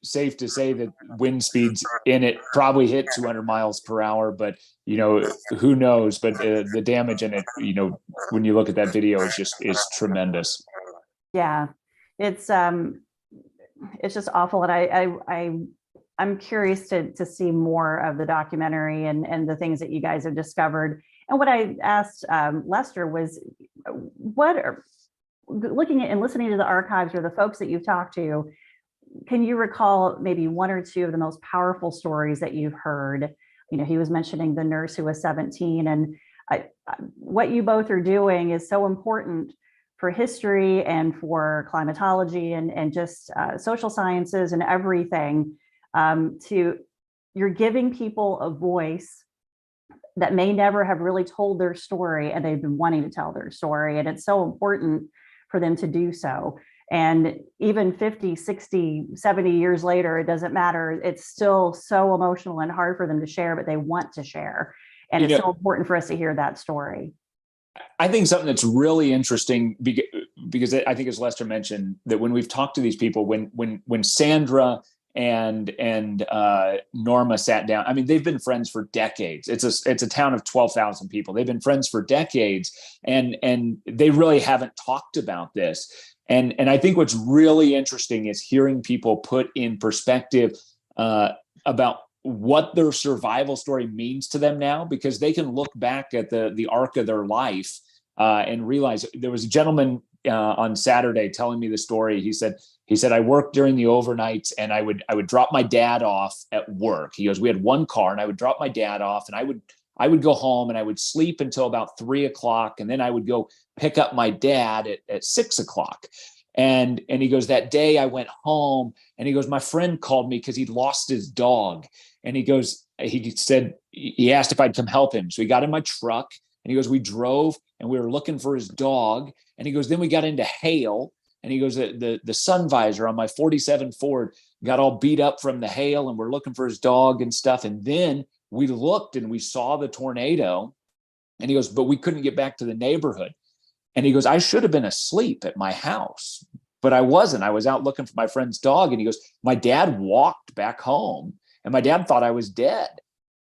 safe to say that wind speeds in it probably hit 200 miles per hour, but, you know, who knows? But the damage in it, you know, when you look at that video, is tremendous. Yeah, it's just awful. And I'm curious to see more of the documentary and the things that you guys have discovered. And what I asked Lester was, looking at and listening to the archives or the folks that you've talked to, can you recall maybe one or two of the most powerful stories that you've heard? You know, he was mentioning the nurse who was 17, and what you both are doing is so important for history and for climatology and just social sciences and everything. You're giving people a voice that may never have really told their story, and they've been wanting to tell their story. And it's so important for them to do so. And even 50, 60, 70 years later, it doesn't matter. It's still so emotional and hard for them to share, but they want to share. And it's so important for us to hear that story. I think something that's really interesting because I think, as Lester mentioned, that when we've talked to these people, when Sandra and Norma sat down, I mean, they've been friends for decades. It's a town of 12,000 people. They've been friends for decades, and they really haven't talked about this. And I think what's really interesting is hearing people put in perspective about what their survival story means to them now, because they can look back at the arc of their life and realize. There was a gentleman on Saturday telling me the story. He said, I worked during the overnights, and I would drop my dad off at work. He goes, we had one car, and I would drop my dad off, and I would go home, and I would sleep until about 3 o'clock. And then I would go pick up my dad at 6 o'clock. And he goes, that day I went home, and he goes, my friend called me because he'd lost his dog. And he goes, he asked if I'd come help him. So he got in my truck, and he goes, we drove, and we were looking for his dog. And he goes, then we got into hail. And he goes, the sun visor on my 47 Ford got all beat up from the hail, and we're looking for his dog and stuff. And then we looked and we saw the tornado. And he goes, but we couldn't get back to the neighborhood. And he goes, I should have been asleep at my house, but I wasn't. I was out looking for my friend's dog. And he goes, my dad walked back home, and my dad thought I was dead.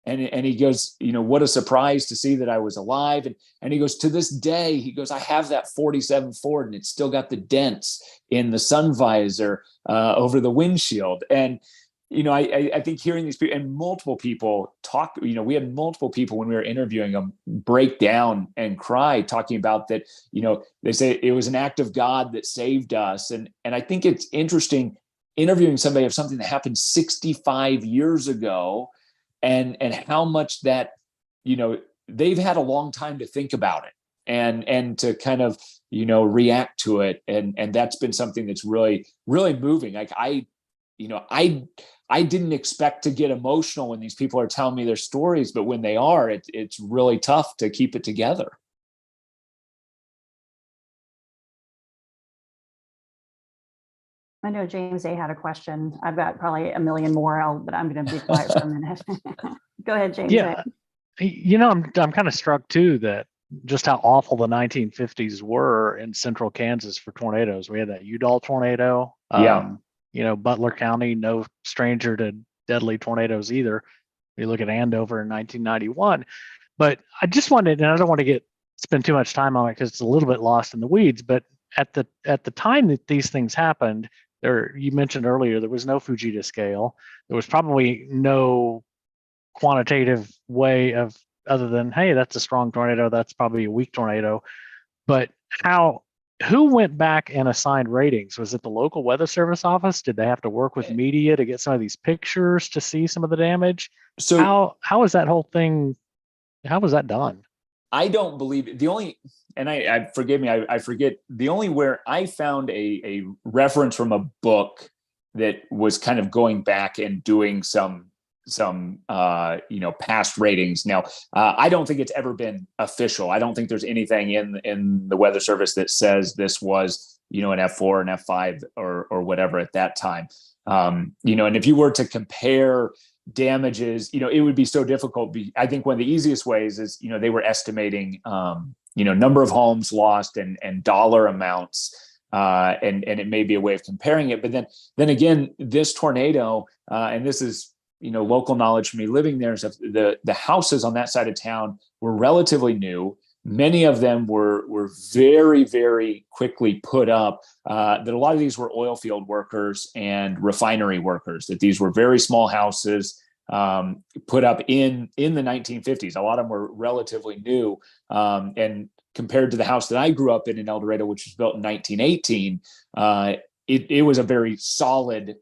And he goes, what a surprise to see that I was alive. And he goes, to this day, he goes, I have that 47 Ford, and it's still got the dents in the sun visor over the windshield. And, I think hearing these people, and multiple people talk, we had multiple people when we were interviewing them break down and cry, talking about that, they say it was an act of God that saved us. And I think it's interesting interviewing somebody of something that happened 65 years ago, and how much that, they've had a long time to think about it and to kind of, react to it. And that's been something that's really, really moving. Like I didn't expect to get emotional when these people are telling me their stories, but when they are, it's really tough to keep it together. I know James A had a question. I've got probably a million more, but I'm going to be quiet for a minute. Go ahead, James Yeah. A. I'm kind of struck too that just how awful the 1950s were in central Kansas for tornadoes. We had that Udall tornado. Butler County, no stranger to deadly tornadoes either. You look at Andover in 1991. But I just wanted, and I don't want to spend too much time on it because it's a little bit lost in the weeds, but at the time that these things happened, you mentioned earlier, there was no Fujita scale. There was probably no quantitative way of, other than, hey, that's a strong tornado, that's probably a weak tornado. But who went back and assigned ratings? Was it the local weather service office? Did they have to work with media to get some of these pictures to see some of the damage? So how is that whole thing, how was that done? I don't believe the only, and I forgive me, I forget, the only where I found a reference from a book that was kind of going back and doing some past ratings. Now, I don't think it's ever been official. I don't think there's anything in the Weather Service that says this was, an F4, an F5 or whatever at that time. And if you were to compare damages, it would be so difficult. I think one of the easiest ways is, they were estimating, number of homes lost and dollar amounts. And it may be a way of comparing it. But then again, this tornado, and this is, local knowledge for me living there, is the houses on that side of town were relatively new. Many of them were very, very quickly put up. That a lot of these were oil field workers and refinery workers, that these were very small houses put up in the 1950s. A lot of them were relatively new. And compared to the house that I grew up in El Dorado, which was built in 1918, it was a very solid,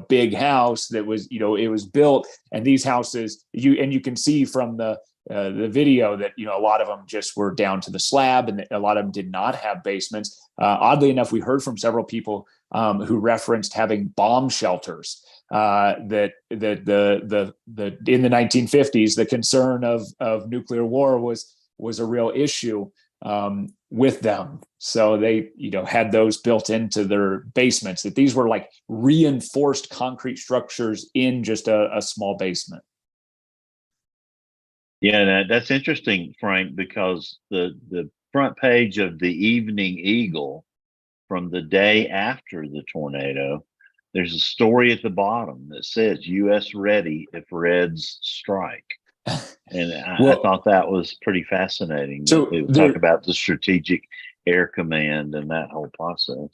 big house that was, it was built. And these houses, you can see from the video that, a lot of them just were down to the slab, and a lot of them did not have basements. Oddly enough, we heard from several people who referenced having bomb shelters. That in the 1950s, the concern of nuclear war was a real issue with them. So they, had those built into their basements, that these were like reinforced concrete structures in just a small basement. Yeah, that's interesting, Frank, because the front page of the Evening Eagle from the day after the tornado, there's a story at the bottom that says U.S. ready if Reds strike. And I thought that was pretty fascinating. So it would talk about the strategic air command and that whole process.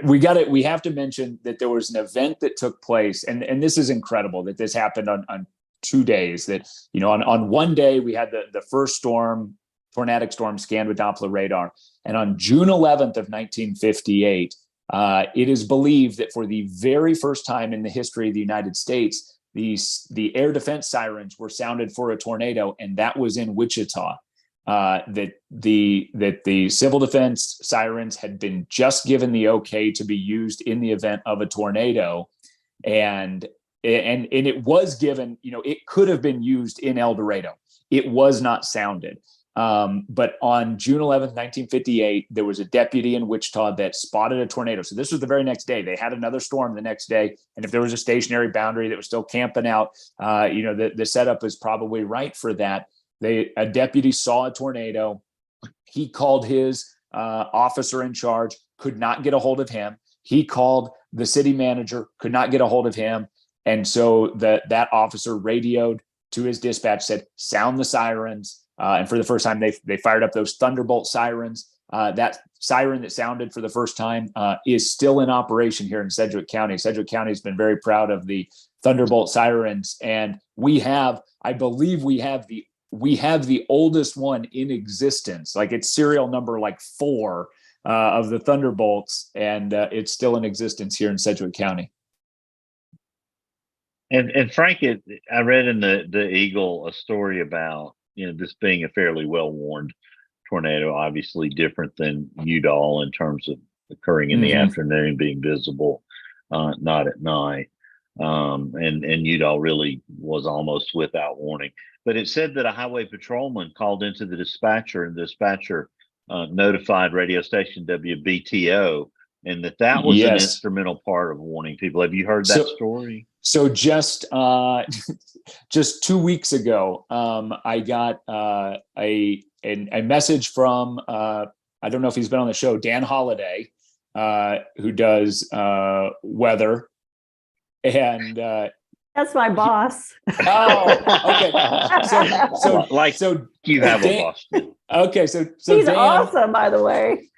We have to mention that there was an event that took place, and this is incredible that this happened on 2 days. That, you know, on one day we had the first tornadic storm scanned with Doppler radar, and on June 11th of 1958, it is believed that for the very first time in the history of the United States, the air defense sirens were sounded for a tornado, and that was in Wichita. That the civil defense sirens had been just given the okay to be used in the event of a tornado, and it was given. You know, it could have been used in El Dorado. It was not sounded. But on June 11th, 1958, there was a deputy in Wichita that spotted a tornado. So this was the very next day. They had another storm the next day. And if there was a stationary boundary that was still camping out, the setup is probably right for that. A deputy saw a tornado. He called his officer in charge, could not get a hold of him. He called the city manager, could not get a hold of him. And so that officer radioed to his dispatch, said, sound the sirens. And for the first time, they fired up those Thunderbolt sirens. That siren that sounded for the first time is still in operation here in Sedgwick County. Sedgwick County has been very proud of the Thunderbolt sirens, and I believe we have the oldest one in existence. Like, it's serial number 4 of the Thunderbolts, and it's still in existence here in Sedgwick County. And Frank, I read in the Eagle a story about, you know, this being a fairly well-warned tornado, obviously different than Udall in terms of occurring in the afternoon, being visible, not at night. And Udall really was almost without warning. But it said that a highway patrolman called into the dispatcher, and the dispatcher notified radio station WBTO, and that was an instrumental part of warning people. Have you heard that story? So just 2 weeks ago, I got a message from I don't know if he's been on the show, Dan Holliday, who does weather, and that's my boss. Oh, okay. So you have a boss. Okay, so he's Dan, awesome, by the way.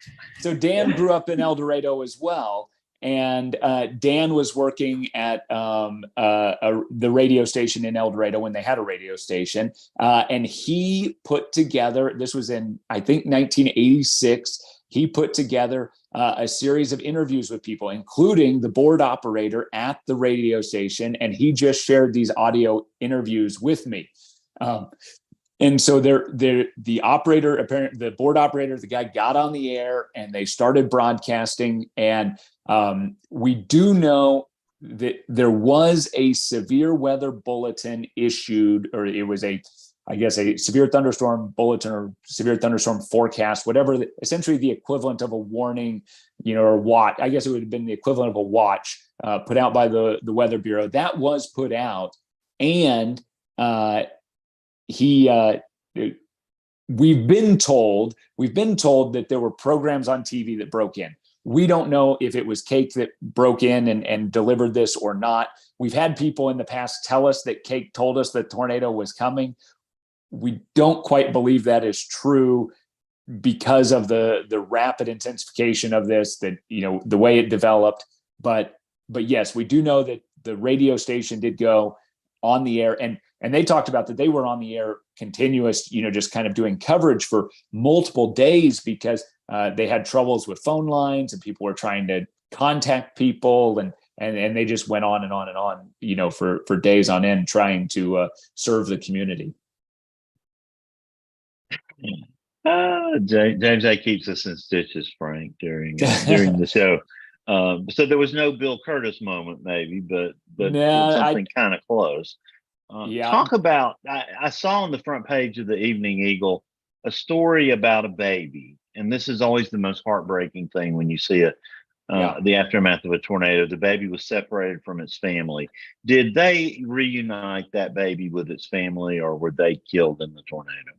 So Dan grew up in El Dorado as well. And Dan was working at the radio station in El Dorado when they had a radio station. And he put together, this was in, I think, 1986, he put together a series of interviews with people, including the board operator at the radio station. And he just shared these audio interviews with me. And so the operator, apparently the board operator, the guy got on the air and they started broadcasting. And we do know that there was a severe weather bulletin issued, or it was a severe thunderstorm bulletin or severe thunderstorm forecast, whatever, essentially the equivalent of a warning, or watch. I guess it would have been the equivalent of a watch put out by the Weather Bureau. That was put out. And we've been told that there were programs on TV that broke in. We don't know if it was Cake that broke in and delivered this or not. We've had people in the past tell us that Cake told us the tornado was coming. We don't quite believe that is true because of the rapid intensification of this, that, the way it developed. But yes, we do know that the radio station did go on the air, and they talked about that they were on the air continuous, just kind of doing coverage for multiple days because they had troubles with phone lines and people were trying to contact people, and they just went on and on and on, for days on end trying to serve the community. James A. keeps us in stitches, Frank, during the show. So there was no Bill Curtis moment, maybe, but something kind of close. Talk about, I saw on the front page of the Evening Eagle a story about a baby. And this is always the most heartbreaking thing when you see it, the aftermath of a tornado. The baby was separated from its family. Did they reunite that baby with its family, or were they killed in the tornado?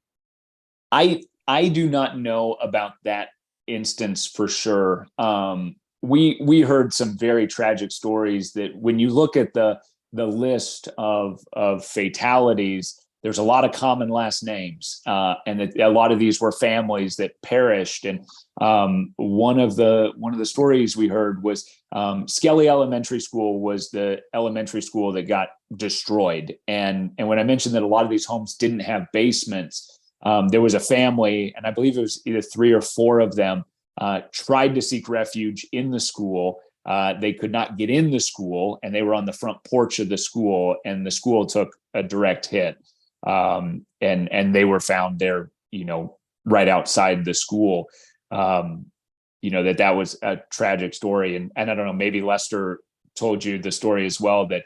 I do not know about that instance for sure. We heard some very tragic stories that when you look at the list of fatalities, there's a lot of common last names, and that a lot of these were families that perished. And one of the stories we heard was Skelly Elementary School was the elementary school that got destroyed. And when I mentioned that a lot of these homes didn't have basements, there was a family, and I believe it was either 3 or 4 of them, tried to seek refuge in the school. They could not get in the school, and they were on the front porch of the school, and the school took a direct hit. And they were found there, right outside the school. That was a tragic story. And I don't know, maybe Lester told you the story as well, that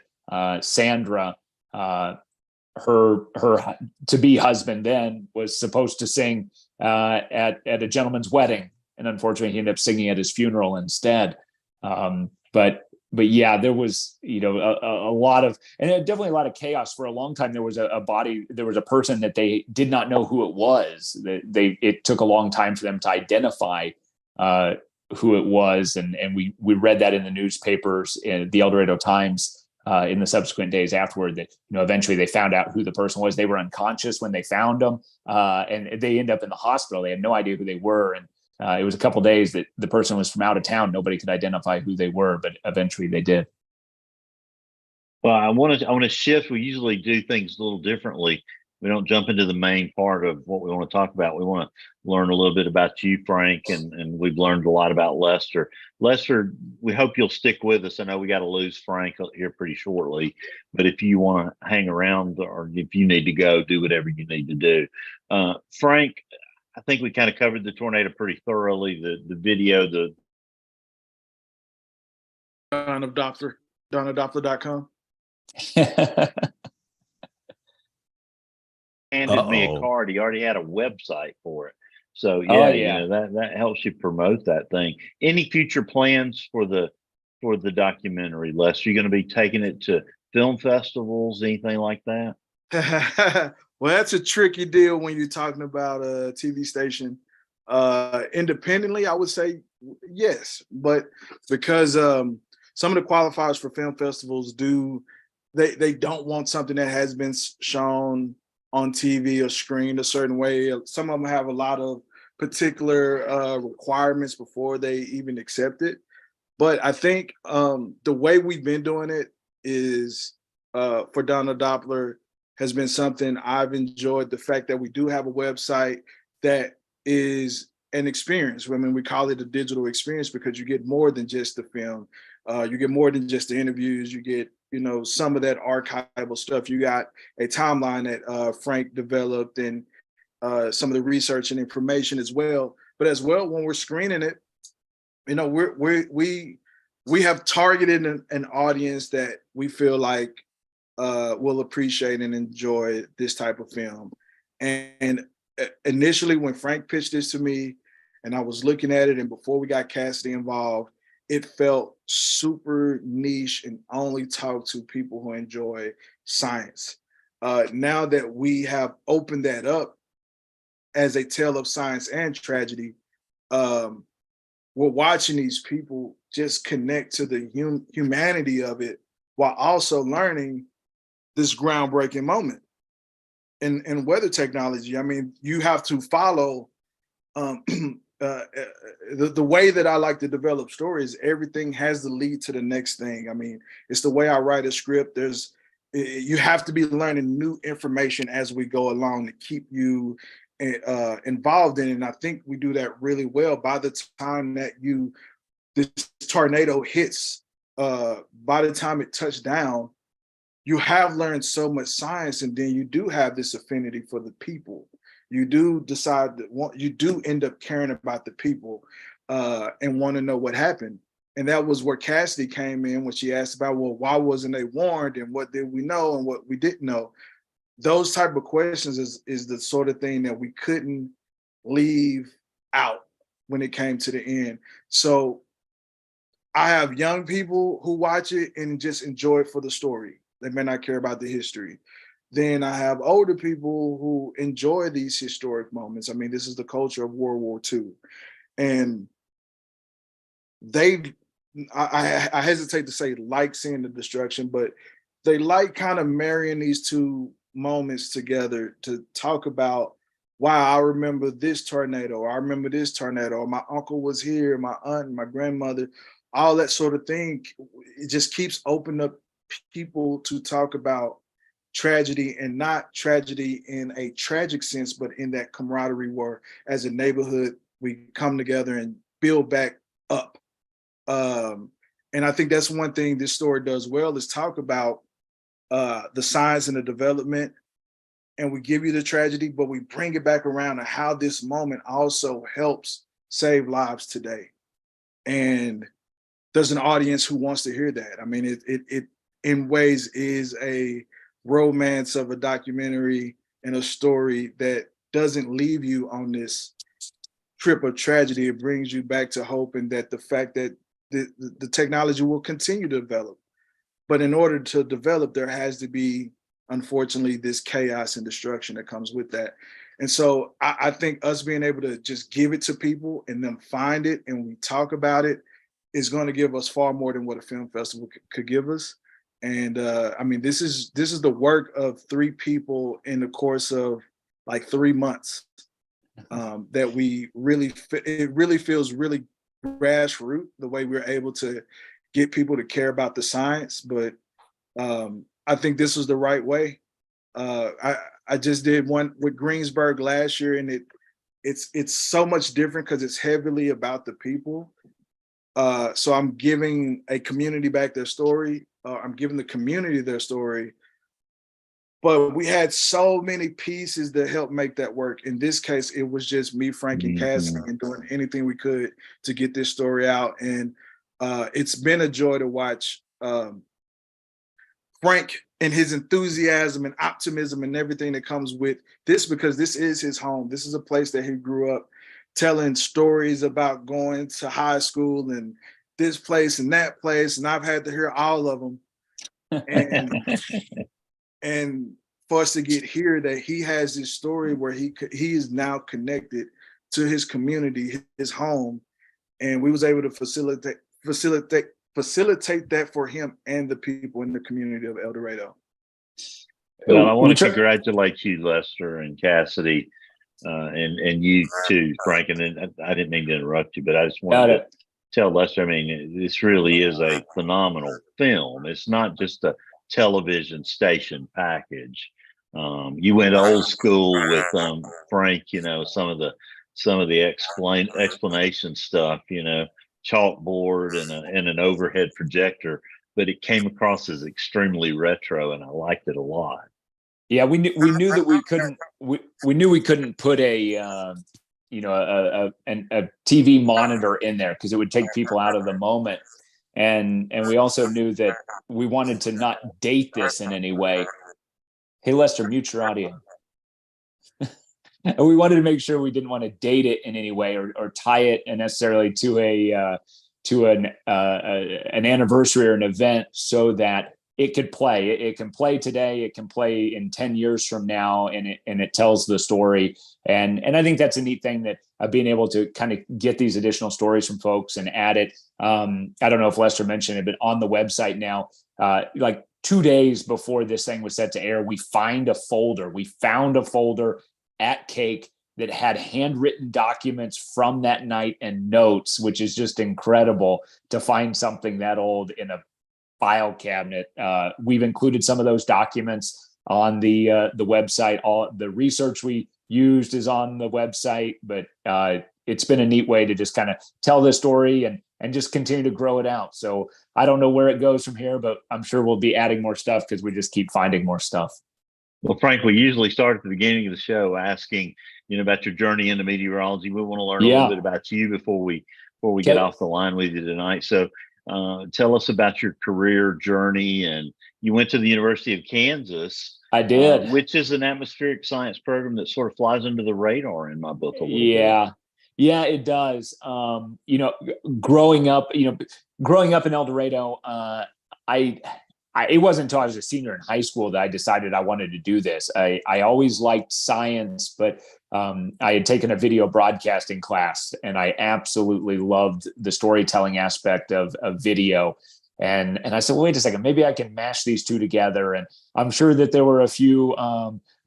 Sandra, her to-be husband then was supposed to sing at a gentleman's wedding, and unfortunately he ended up singing at his funeral instead. But yeah, there was a lot of, and definitely a lot of chaos for a long time. There was a person that they did not know who it was. It took a long time for them to identify who it was, and we read that in the newspapers, in the El Dorado Times, in the subsequent days afterward, that eventually they found out who the person was. They were unconscious when they found them, and they end up in the hospital. They had no idea who they were, and it was a couple of days that the person was from out of town. Nobody could identify who they were, but eventually they did. Well, I want to shift. We usually do things a little differently. We don't jump into the main part of what we want to talk about. We want to learn a little bit about you, Frank, and we've learned a lot about Lester. Lester, we hope you'll stick with us. I know we got to lose Frank here pretty shortly, but if you want to hang around, or if you need to go, do whatever you need to do. Frank, I think we kind of covered the tornado pretty thoroughly. The video, the DonnaDoppler.com. handed me a card. He already had a website for it. So yeah, that helps you promote that thing. Any future plans for the documentary, Les? Are you going to be taking it to film festivals, anything like that? Well, that's a tricky deal when you're talking about a TV station. Independently, I would say yes, but because some of the qualifiers for film festivals they don't want something that has been shown on TV or screened a certain way. Some of them have a lot of particular requirements before they even accept it. But I think the way we've been doing it is for Donna Doppler has been something I've enjoyed. The fact that we do have a website that is an experience. I mean, we call it a digital experience because you get more than just the film. You get more than just the interviews. You get, some of that archival stuff. You got a timeline that Frank developed, and some of the research and information as well. But as well, when we're screening it, we have targeted an audience that we feel like will appreciate and enjoy this type of film. And initially, when Frank pitched this to me, and I was looking at it, and before we got Cassidy involved, it felt super niche and only talked to people who enjoy science. Now that we have opened that up as a tale of science and tragedy, we're watching these people just connect to the humanity of it while also learning this groundbreaking moment in weather technology. I mean, you have to follow the way that I like to develop stories. Everything has to lead to the next thing. I mean, it's the way I write a script. You have to be learning new information as we go along to keep you involved in it. And I think we do that really well. By the time that this tornado hits, by the time it touched down, you have learned so much science, and then you do have this affinity for the people. You do decide that you do end up caring about the people and want to know what happened. And that was where Cassidy came in when she asked about, well, why wasn't they warned, and what did we know and what we didn't know? Those type of questions is the sort of thing that we couldn't leave out when it came to the end. So I have young people who watch it and just enjoy it for the story. They may not care about the history. Then I have older people who enjoy these historic moments. I mean, this is the culture of World War II. And I hesitate to say like seeing the destruction, but they like kind of marrying these two moments together to talk about, wow, I remember this tornado, or I remember this tornado, or my uncle was here, my aunt, my grandmother, all that sort of thing. It just keeps opening up people to talk about tragedy, and not tragedy in a tragic sense, but in that camaraderie where as a neighborhood, we come together and build back up. And I think that's one thing this story does well, is talk about the science and the development, and we give you the tragedy, but we bring it back around to how this moment also helps save lives today. And there's an audience who wants to hear that. I mean, it in ways is a romance of a documentary and a story that doesn't leave you on this trip of tragedy. It brings you back to hope, and that the fact that the technology will continue to develop. But in order to develop, there has to be, unfortunately, this chaos and destruction that comes with that. And so I think us being able to just give it to people and them find it and we talk about it is going to give us far more than what a film festival could give us. And I mean, this is the work of 3 people in the course of like 3 months, that we really, it really feels really grassroots the way we're able to get people to care about the science. But I think this was the right way. I just did one with Greensburg last year, and it's so much different because it's heavily about the people. So I'm giving a community back their story. I'm giving the community their story. But we had so many pieces that helped make that work. In this case, it was just me, Frank, and Cassidy, and doing anything we could to get this story out. And it's been a joy to watch Frank and his enthusiasm and optimism and everything that comes with this, because this is his home. This is a place that he grew up, telling stories about going to high school and this place and that place. And I've had to hear all of them. And for us to get here, that he has this story where he is now connected to his community, his home. And we was able to facilitate that for him and the people in the community of El Dorado. Well, I want to congratulate you, Lester and Cassidy, and you too, Frank. And I didn't mean to interrupt you, but I just wanted to tell Lester, I mean, this really is a phenomenal film. It's not just a television station package. You went old school with Frank, you know, some of the explanation stuff, you know, chalkboard and an overhead projector, but it came across as extremely retro, and I liked it a lot. Yeah, we knew that we knew we couldn't put a TV monitor in there because it would take people out of the moment, and we also knew that we wanted to not date this in any way. Hey, Lester, mute your audio. And we wanted to make sure we didn't want to date it in any way or tie it necessarily to an anniversary or an event, so that it could play. It can play today. It can play in 10 years from now, and it tells the story. And I think that's a neat thing, that being able to kind of get these additional stories from folks and add it. I don't know if Lester mentioned it, but on the website now, like 2 days before this thing was set to air, we found a folder at Cake that had handwritten documents from that night and notes, which is just incredible to find something that old in a file cabinet. We've included some of those documents on the website. All the research we used is on the website, but it's been a neat way to just kind of tell this story and just continue to grow it out. So I don't know where it goes from here, but I'm sure we'll be adding more stuff because we just keep finding more stuff. Well, Frank, we usually start at the beginning of the show asking, you know, about your journey into meteorology. We want to learn a little bit about you before we get off the line with you tonight. So tell us about your career journey. And you went to the University of Kansas. I did. Which is an atmospheric science program that sort of flies under the radar in my book a little bit. Yeah, it does. You know, growing up in El Dorado, I it wasn't until I was a senior in high school that I decided I wanted to do this. I always liked science, but I had taken a video broadcasting class, and I absolutely loved the storytelling aspect of video. And I said, well, wait a second, maybe I can mash these two together. And I'm sure that there were a few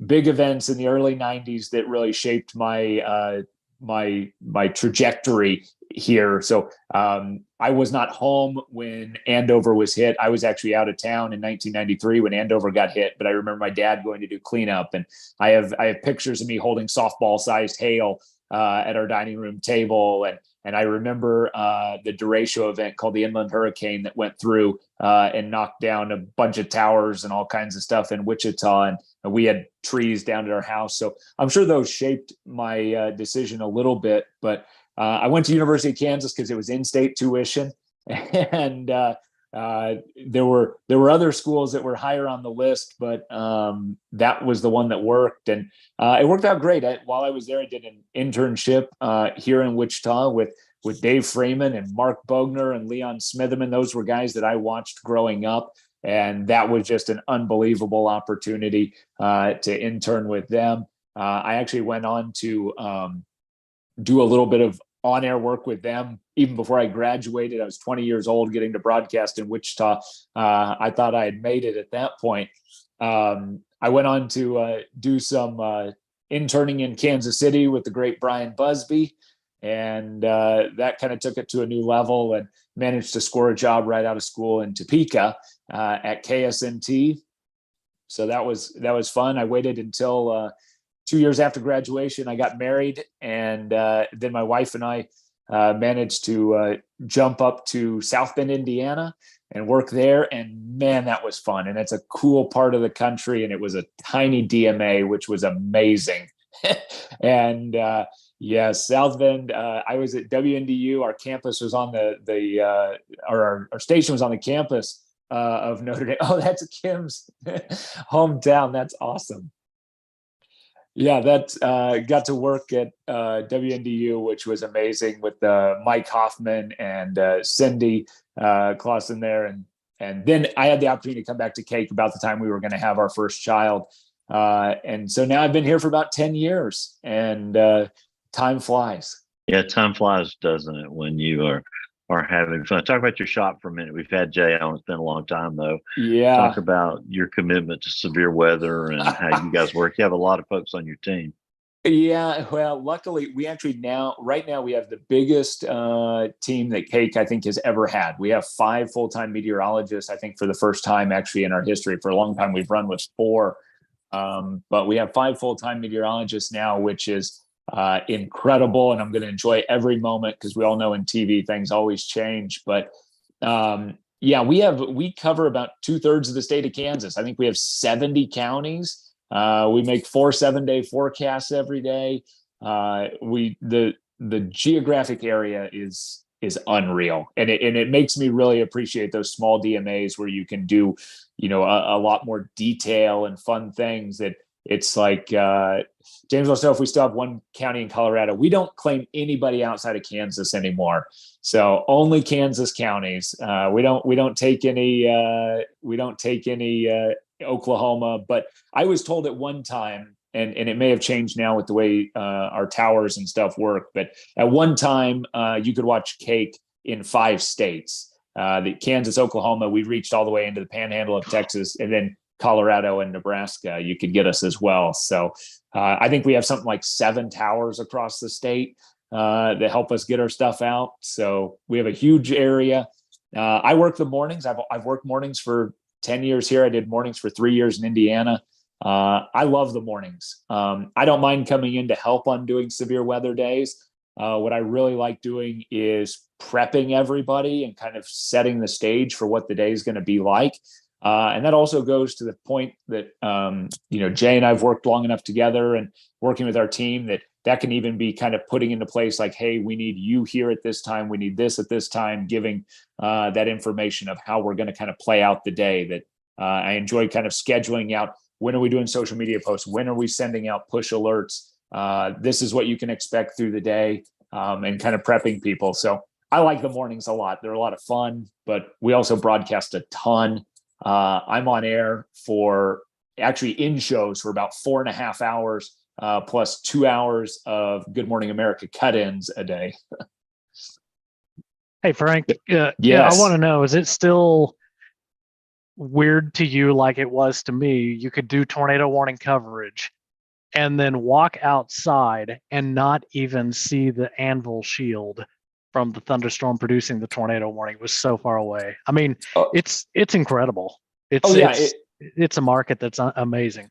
big events in the early 90s that really shaped my my trajectory here. So I was not home when Andover was hit. I was actually out of town in 1993 when Andover got hit, but I remember my dad going to do cleanup, and I have pictures of me holding softball-sized hail at our dining room table, and I remember the derecho event called the Inland Hurricane that went through and knocked down a bunch of towers and all kinds of stuff in Wichita, and we had trees down at our house. So I'm sure those shaped my decision a little bit, but I went to University of Kansas because it was in-state tuition, and there were other schools that were higher on the list, but that was the one that worked, and it worked out great. While I was there, I did an internship here in Wichita with Dave Freeman and Mark Bogner and Leon Smitherman. Those were guys that I watched growing up, and that was just an unbelievable opportunity to intern with them. I actually went on to do a little bit of on-air work with them even before I graduated. I was 20 years old, getting to broadcast in Wichita. I thought I had made it at that point. I went on to do some interning in Kansas City with the great Brian Busby, and that kind of took it to a new level, and managed to score a job right out of school in Topeka at KSNT. So that was fun. I waited until 2 years after graduation. I got married, and then my wife and I managed to jump up to South Bend, Indiana, and work there. And man, that was fun. And it's a cool part of the country. And it was a tiny DMA, which was amazing. And yes, South Bend. I was at WNDU. Our campus was on our station was on the campus of Notre Dame. Oh, that's Kim's hometown. That's awesome. Yeah, that got to work at WNDU, which was amazing, with Mike Hoffman and Cindy Clausen there. And then I had the opportunity to come back to Cake about the time we were going to have our first child. And so now I've been here for about 10 years, and time flies. Yeah, time flies, doesn't it, when you are having fun. Talk about your shop for a minute. We've had Jay on. It's been a long time, though. Yeah. Talk about your commitment to severe weather and how you guys work. You have a lot of folks on your team. Yeah, well, luckily we actually right now we have the biggest team that Cake, I think, has ever had. We have 5 full-time meteorologists, I think, for the first time actually in our history. For a long time we've run with 4, but we have 5 full-time meteorologists now, which is incredible, and I'm going to enjoy every moment, because we all know in TV things always change. But yeah, we cover about 2/3 of the state of Kansas. I think we have 70 counties. We make 4 7-day forecasts every day. The geographic area is unreal, and it makes me really appreciate those small DMAs where you can do, a lot more detail and fun things. That it's like James wants to know if we still have one county in Colorado. We don't claim anybody outside of Kansas anymore, so only Kansas counties. We don't take any Oklahoma. But I was told at one time, and it may have changed now with the way our towers and stuff work, but at one time you could watch Cake in 5 states. The Kansas, Oklahoma, we reached all the way into the panhandle of Texas, and then Colorado and Nebraska, you could get us as well. So I think we have something like 7 towers across the state that help us get our stuff out. So we have a huge area. I work the mornings. I've worked mornings for 10 years here. I did mornings for 3 years in Indiana. I love the mornings. I don't mind coming in to help on doing severe weather days. What I really like doing is prepping everybody and kind of setting the stage for what the day is going to be like. And that also goes to the point that, Jay and I've worked long enough together and working with our team that can even be kind of putting into place, like, hey, we need you here at this time. We need this at this time, giving that information of how we're going to kind of play out the day. That I enjoy kind of scheduling out, when are we doing social media posts? When are we sending out push alerts? This is what you can expect through the day, and kind of prepping people. So I like the mornings a lot. They're a lot of fun, but we also broadcast a ton. I'm on air for actually in shows for about 4.5 hours, plus 2 hours of Good Morning America cut-ins a day. Hey, Frank. Yeah, I Yes. want to know, is it still weird to you like it was to me? You could do tornado warning coverage and then walk outside and not even see the anvil shield from the thunderstorm producing the tornado warning. It was so far away. I mean, it's incredible. It's a market that's amazing.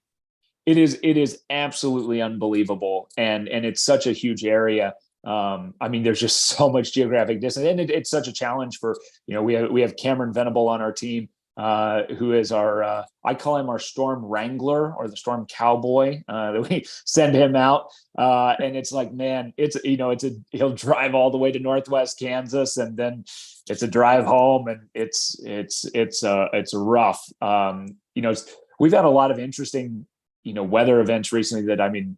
It is absolutely unbelievable, and it's such a huge area. I mean, there's just so much geographic distance, and it's such a challenge for, we have Cameron Venable on our team, who is our, I call him our storm wrangler or the storm cowboy, that we send him out. And it's like, man, he'll drive all the way to Northwest Kansas, and then it's a drive home, and it's rough. We've had a lot of interesting, weather events recently that,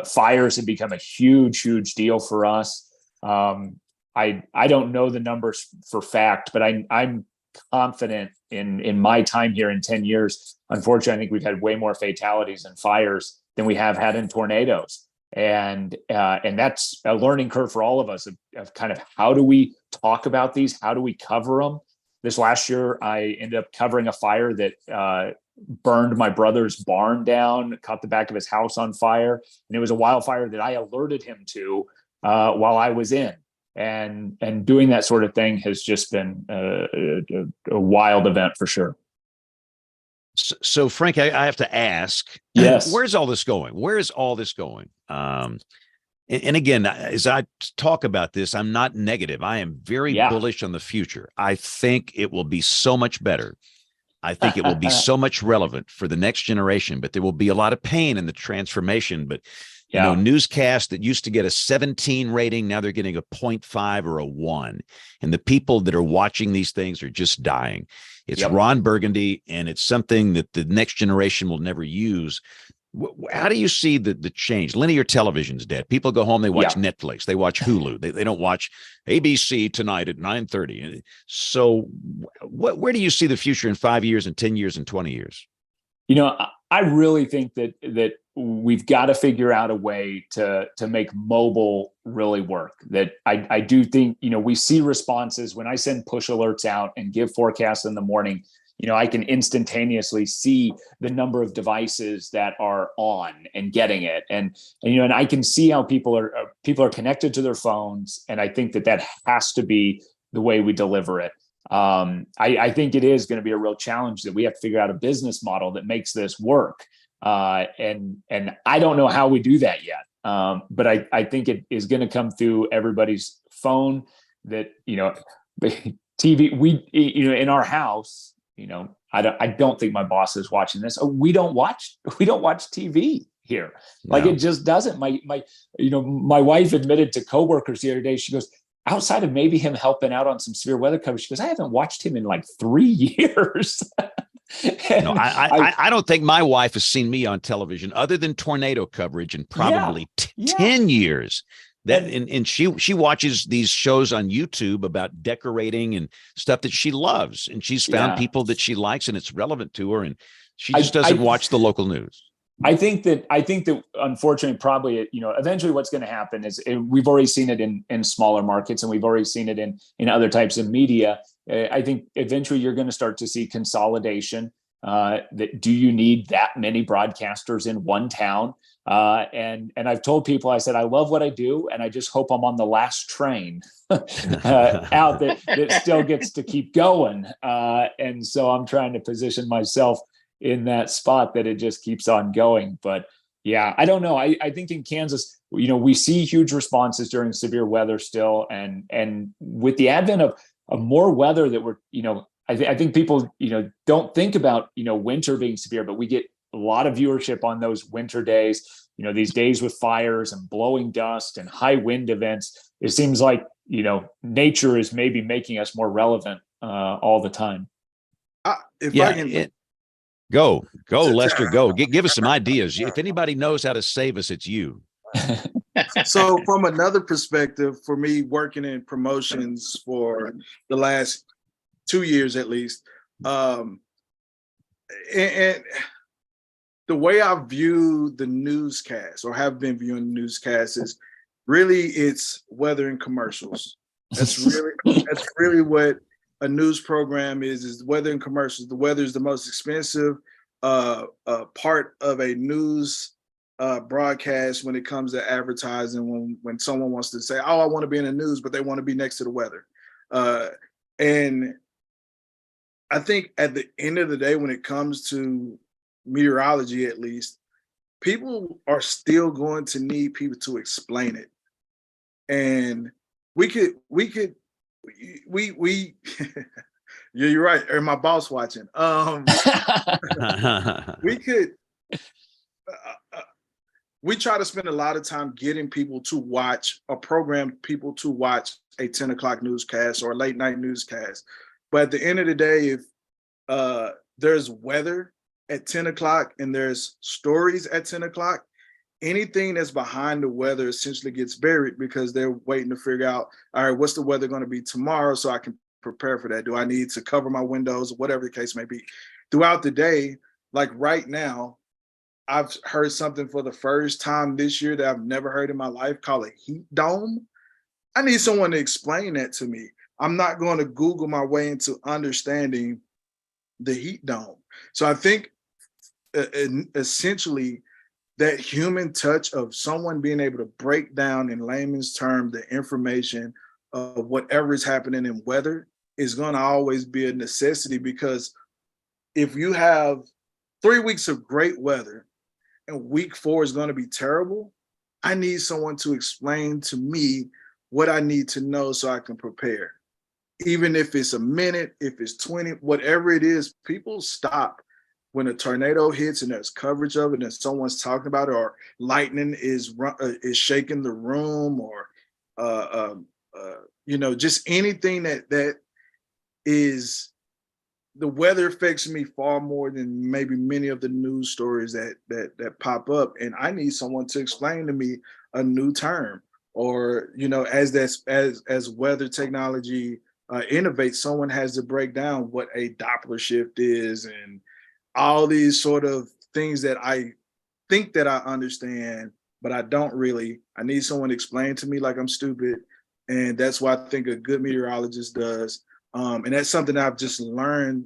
fires have become a huge deal for us. I don't know the numbers for fact, but I'm confident in my time here in 10 years. Unfortunately, I think we've had way more fatalities in fires than we have had in tornadoes. And that's a learning curve for all of us of kind of how do we talk about these? How do we cover them? This last year, I ended up covering a fire that burned my brother's barn down, caught the back of his house on fire. And it was a wildfire that I alerted him to while I was in. And doing that sort of thing has just been a wild event for sure. So Frank, I have to ask, yes, where's all this going? Where is all this going? And again, as I talk about this, I'm not negative. I am very bullish on the future. I think it will be so much better. I think it will be so much relevant for the next generation, but there will be a lot of pain in the transformation. But, newscasts that used to get a 17 rating, now they're getting a 0.5 or a 1. And the people that are watching these things are just dying. It's Ron Burgundy, and it's something that the next generation will never use. How do you see the change? Linear television's dead. People go home, they watch Netflix, they watch Hulu. They don't watch ABC tonight at 9:30. So where do you see the future in 5 years and 10 years and 20 years? I really think that we've got to figure out a way to make mobile really work. That I do think, we see responses when I send push alerts out and give forecasts in the morning. I can instantaneously see the number of devices that are on and getting it. And I can see how people are connected to their phones. And I think that has to be the way we deliver it. I think it is going to be a real challenge that we have to figure out a business model that makes this work. And I don't know how we do that yet. But I think it is going to come through everybody's phone, that, TV, in our house, I don't think my boss is watching this. We don't watch TV here. No. Like, it just doesn't. My wife admitted to coworkers the other day, she goes, outside of maybe him helping out on some severe weather coverage, she goes, I haven't watched him in like 3 years. No, I don't think my wife has seen me on television other than tornado coverage in probably 10 years. And she watches these shows on YouTube about decorating and stuff that she loves, and she's found people that she likes and it's relevant to her, and she just doesn't watch the local news. I think that unfortunately, probably, eventually what's going to happen is, we've already seen it in smaller markets, and we've already seen it in other types of media. I think eventually you're going to start to see consolidation. That do you need that many broadcasters in one town? And I've told people, I said, I love what I do, and I just hope I'm on the last train out that still gets to keep going. And so I'm trying to position myself in that spot that it just keeps on going. But I don't know. I think in Kansas, we see huge responses during severe weather still. And with the advent of more weather that we're, I think people, don't think about, winter being severe, but we get a lot of viewership on those winter days, these days with fires and blowing dust and high wind events. It seems like, nature is maybe making us more relevant all the time. Go, Lester, go. Give us some ideas. If anybody knows how to save us, it's you. So from another perspective, for me, working in promotions for the last 2 years at least, and the way I view the newscast, or have been viewing the newscast, is really it's weather and commercials. That's really what a news program is weather and commercials. The weather is the most expensive part of a news broadcast when it comes to advertising. When someone wants to say, "Oh, I want to be in the news," but they want to be next to the weather, and I think at the end of the day, when it comes to meteorology, at least, people are still going to need people to explain it. And we yeah, you're right. Or my boss watching. We could we try to spend a lot of time getting people to watch a program, people to watch a 10 o'clock newscast or a late night newscast. But at the end of the day, if there's weather at 10 o'clock and there's stories at 10 o'clock, anything that's behind the weather essentially gets buried because they're waiting to figure out, all right, what's the weather going to be tomorrow so I can prepare for that? Do I need to cover my windows, whatever the case may be? Throughout the day, like right now, I've heard something for the first time this year that I've never heard in my life called a heat dome. I need someone to explain that to me. I'm not going to Google my way into understanding the heat dome. So I think essentially that human touch of someone being able to break down in layman's terms the information of whatever is happening in weather is going to always be a necessity, because if you have 3 weeks of great weather and week 4 is going to be terrible, I need someone to explain to me what I need to know so I can prepare. Even if it's a minute, if it's 20, whatever it is, people stop when a tornado hits and there's coverage of it and someone's talking about it, or lightning is shaking the room, or just anything that is, the weather affects me far more than maybe many of the news stories that pop up. And I need someone to explain to me a new term, or as weather technology innovates, someone has to break down what a Doppler shift is and all these sort of things that I think that I understand, but I don't really. I need someone to explain to me like I'm stupid. And that's what I think a good meteorologist does. And that's something that I've just learned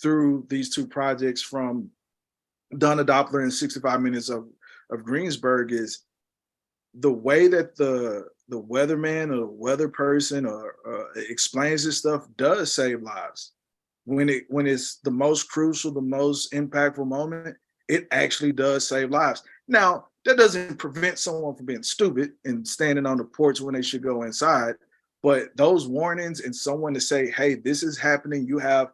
through these 2 projects from Donna Doppler and 65 Minutes of Greensburg, is the way that the weatherman or the weather person or explains this stuff does save lives. When it's the most crucial, the most impactful moment, it actually does save lives. Now, that doesn't prevent someone from being stupid and standing on the porch when they should go inside. But those warnings and someone to say, hey, this is happening, you have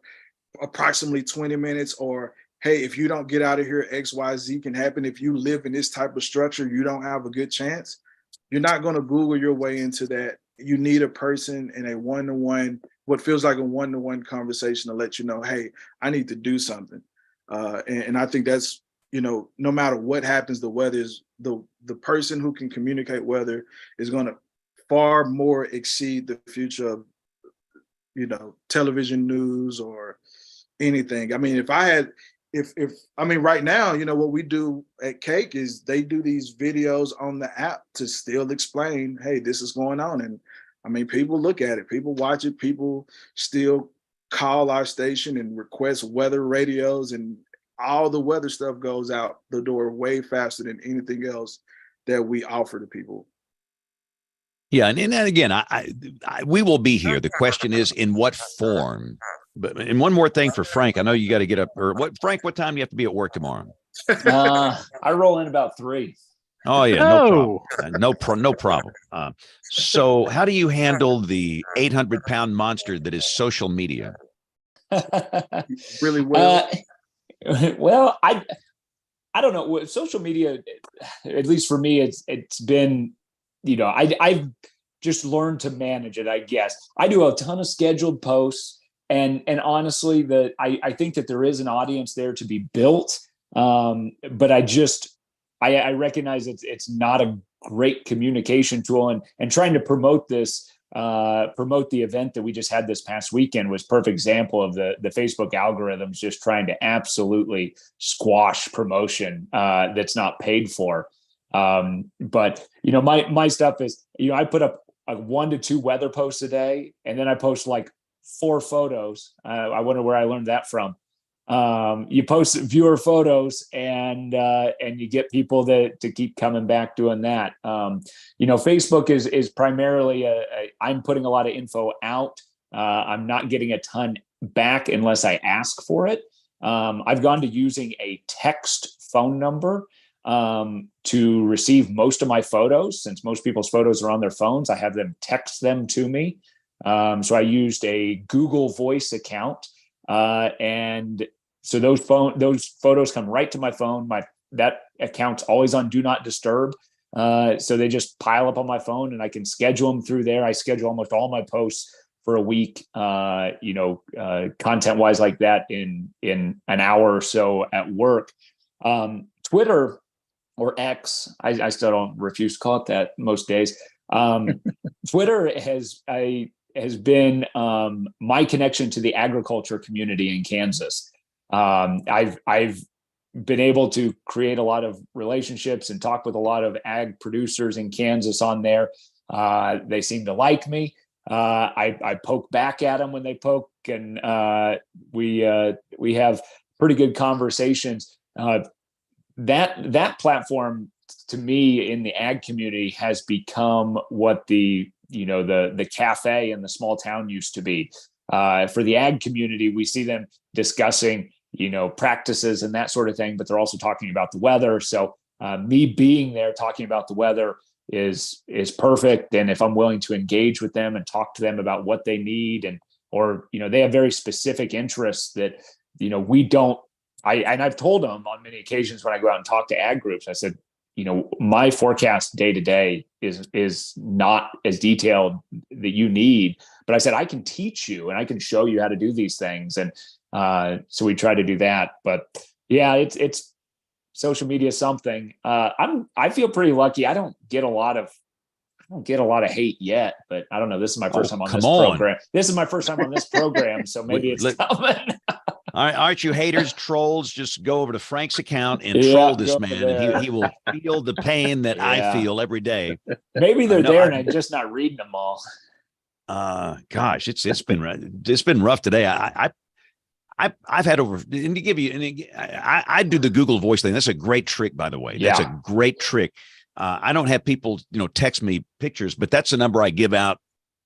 approximately 20 minutes, or hey, if you don't get out of here, XYZ can happen. If you live in this type of structure, you don't have a good chance. You're not going to Google your way into that. You need a person in a one-to-one, what feels like a one-to-one conversation to let you know, hey, I need to do something. And I think that's, no matter what happens, the weather is the person who can communicate weather is going to far more exceed the future of, television news or anything. I mean, right now, what we do at Cake is they do these videos on the app to still explain, hey, this is going on. And I mean, people look at it, people watch it, people still call our station and request weather radios, and all the weather stuff goes out the door way faster than anything else that we offer to people. Yeah, and again, we will be here. The question is, in what form? And one more thing for Frank, I know you got to get up. Or Frank? What time do you have to be at work tomorrow? I roll in about 3. Oh yeah, no problem. No problem. So, how do you handle the 800-pound monster that is social media? Really well. Well, I don't know. Social media, at least for me, it's been, I've just learned to manage it, I guess. I do a ton of scheduled posts, and honestly, I think that there is an audience there to be built. But I recognize it's not a great communication tool, and trying to promote this promote the event that we just had this past weekend was perfect example of the Facebook algorithms just trying to absolutely squash promotion that's not paid for. But my stuff is, I put up 1 to 2 weather posts a day, and then I post like 4 photos. I wonder where I learned that from. You post viewer photos and you get people to keep coming back doing that. Facebook is primarily I'm putting a lot of info out. I'm not getting a ton back unless I ask for it. I've gone to using a text phone number to receive most of my photos. Since most people's photos are on their phones, I have them text them to me. So I used a Google Voice account, and so those photos come right to my phone. That account's always on Do Not Disturb. So they just pile up on my phone, and I can schedule them through there. I schedule almost all my posts for a week, content wise like that in an hour or so at work. Twitter, or X, I still don't refuse to call it that most days. Twitter has been my connection to the agriculture community in Kansas. I've been able to create a lot of relationships and talk with a lot of ag producers in Kansas on there. They seem to like me. I poke back at them when they poke, and we have pretty good conversations. That platform, to me, in the ag community has become what the cafe in the small town used to be. For the ag community, we see them discussing, practices and that sort of thing, but they're also talking about the weather. So me being there talking about the weather is perfect. And if I'm willing to engage with them and talk to them about what they need, or they have very specific interests that, we don't, and I've told them on many occasions when I go out and talk to ag groups, I said, my forecast day to day is not as detailed that you need, but I said, I can teach you and I can show you how to do these things. And so we try to do that, but yeah, it's social media something. I feel pretty lucky. I don't get a lot of hate yet, but I don't know. This is my first time on this program. This is my first time on this program, so maybe it's coming. Aren't you haters, trolls? Just go over to Frank's account and troll this man, and he will feel the pain that I feel every day. Maybe they're there, and I'm just not reading them all. Gosh, it's been rough today. I've had over, and to give you, I do the Google Voice thing. That's a great trick, by the way. That's a great trick. I don't have people, text me pictures, but that's the number I give out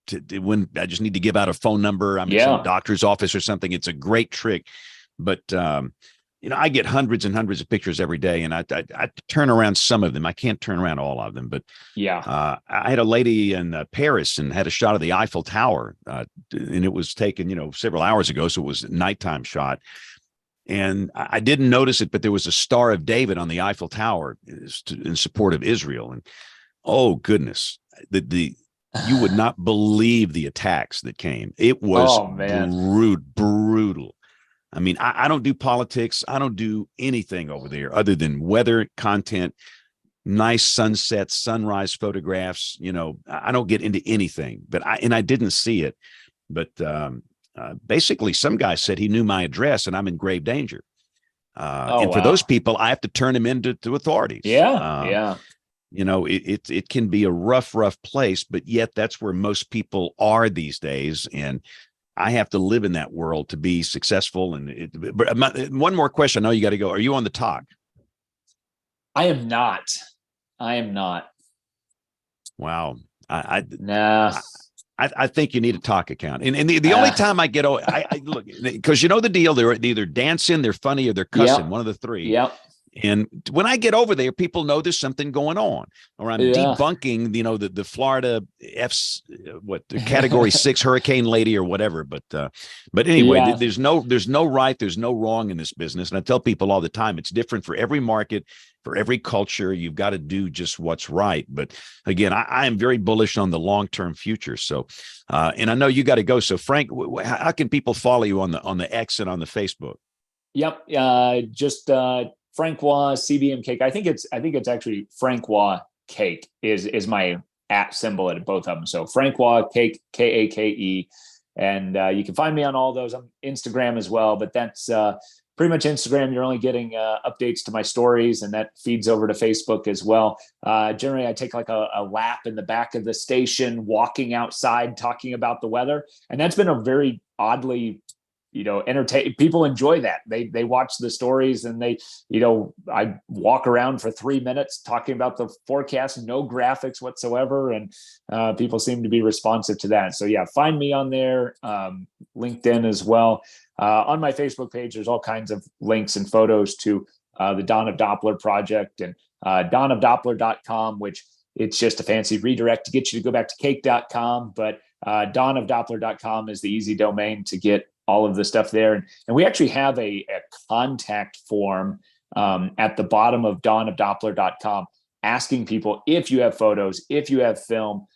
to when I just need to give out a phone number. I'm in some doctor's office or something. It's a great trick, but I get hundreds and hundreds of pictures every day, and I turn around some of them. I can't turn around all of them, but I had a lady in Paris and had a shot of the Eiffel Tower, and it was taken, several hours ago, so it was a nighttime shot. And I didn't notice it, but there was a Star of David on the Eiffel Tower in support of Israel. And oh goodness, you would not believe the attacks that came. It was brutal. I mean, I don't do politics. I don't do anything over there other than weather content, nice sunsets, sunrise photographs. I don't get into anything, but I didn't see it. But basically, some guy said he knew my address and I'm in grave danger. For those people, I have to turn them into authorities. It can be a rough place, but yet that's where most people are these days. And I have to live in that world to be successful. But one more question. I know you got to go. Are you on the talk? I am not. Wow. Nah. I think you need a talk account. And the only time I get, I look, because the deal, they're either dancing, they're funny, or they're cussing, one of the three. Yep. And when I get over there, people know there's something going on, or I'm debunking, the Florida the Category 6 hurricane lady or whatever. But anyway, there's no right, there's no wrong in this business. And I tell people all the time, it's different for every market, for every culture. You've got to do just what's right. But again, I am very bullish on the long-term future. So, and I know you got to go. So Frank, how can people follow you on the X and on the Facebook? Yep. Just Francois CBM Cake. I think it's actually Francois Cake is my at symbol at both of them. So Francois, Cake, Kake. And you can find me on all those. on Instagram as well, but that's pretty much Instagram. You're only getting updates to my stories, and that feeds over to Facebook as well. Generally, I take like a lap in the back of the station, walking outside, talking about the weather. And that's been a very oddly, entertain. People enjoy that. They watch the stories, and I walk around for 3 minutes talking about the forecast, no graphics whatsoever. And people seem to be responsive to that. So yeah, find me on there, LinkedIn as well. On my Facebook page, there's all kinds of links and photos to the Dawn of Doppler project and dawnofdoppler.com, which it's just a fancy redirect to get you to go back to cake.com. But dawnofdoppler.com is the easy domain to get all of the stuff there. And we actually have a contact form at the bottom of dawnofdoppler.com asking people if you have photos, if you have film.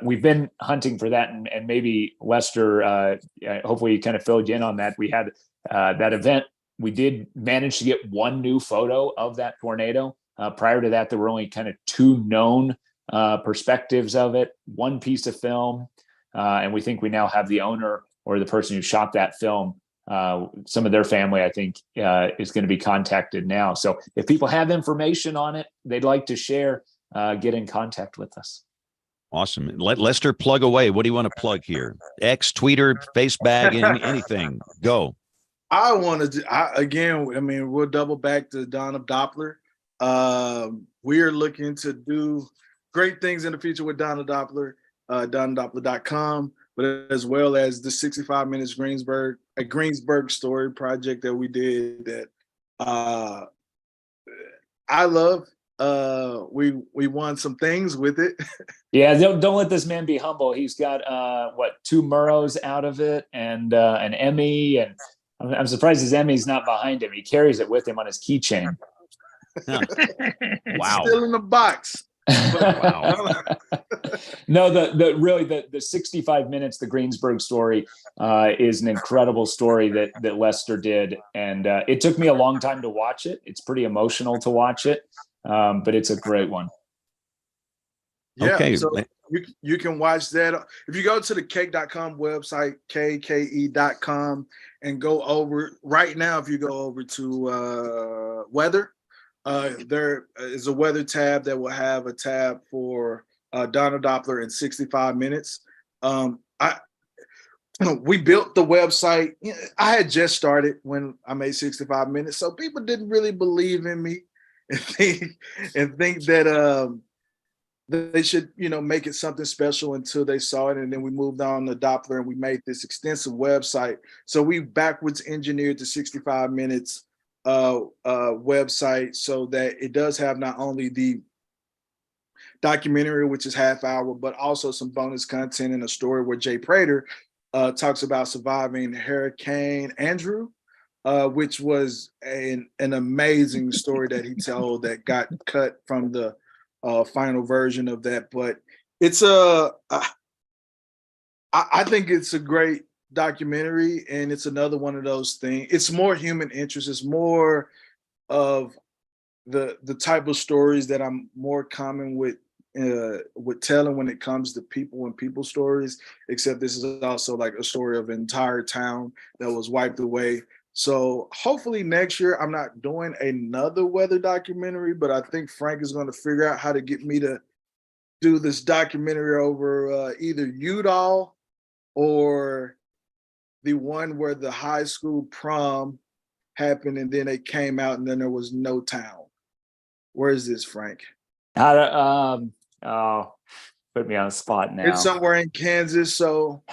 We've been hunting for that, and maybe Lester, hopefully kind of filled you in on that. We had that event. We did manage to get one new photo of that tornado. Prior to that, there were only kind of two known perspectives of it, one piece of film. And we think we now have the owner or the person who shot that film. Some of their family, I think, is going to be contacted now. So if people have information on it they'd like to share, get in contact with us. Awesome. Let Lester plug away. What do you want to plug here? X, Twitter, Facebag, anything. Go. I wanted to, again, I mean, we'll double back to Dawn of Doppler. We are looking to do great things in the future with Dawn of Doppler, dawnofdoppler.com, but as well as the 65 Minutes Greensburg story project that we did that I love. We won some things with it. Yeah, don't let this man be humble. He's got 2 Murrows out of it and an Emmy, and I'm surprised his Emmy's not behind him. He carries it with him on his keychain. Huh. Wow. Still in the box. Wow. No, the 65 minutes, the Greensburg story, is an incredible story that Lester did, and it took me a long time to watch it. It's pretty emotional to watch it, but it's a great one. Yeah, okay. So you can watch that. If you go to the cake.com website, kke.com, and go over right now, if you go over to weather, there is a weather tab that will have a tab for Dawn of Doppler in 65 minutes. We built the website. I had just started when I made 65 minutes, so people didn't really believe in me and think that they should, make it something special until they saw it. And then we moved on to Doppler and we made this extensive website. So we backwards engineered the 65 minutes website so that it does have not only the documentary, which is half hour, but also some bonus content and a story where Jay Prater talks about surviving Hurricane Andrew, which was an amazing story that he told that got cut from the final version of that. But it's I think it's a great documentary, and it's another one of those things. It's more human interest. It's more of the type of stories that I'm more common with telling when it comes to people and people stories, except this is also like a story of an entire town that was wiped away. So hopefully next year I'm not doing another weather documentary, but I think Frank is going to figure out how to get me to do this documentary over either Udall or the one where the high school prom happened and then they came out and then there was no town. Where is this, Frank? Put me on the spot now. It's somewhere in Kansas. So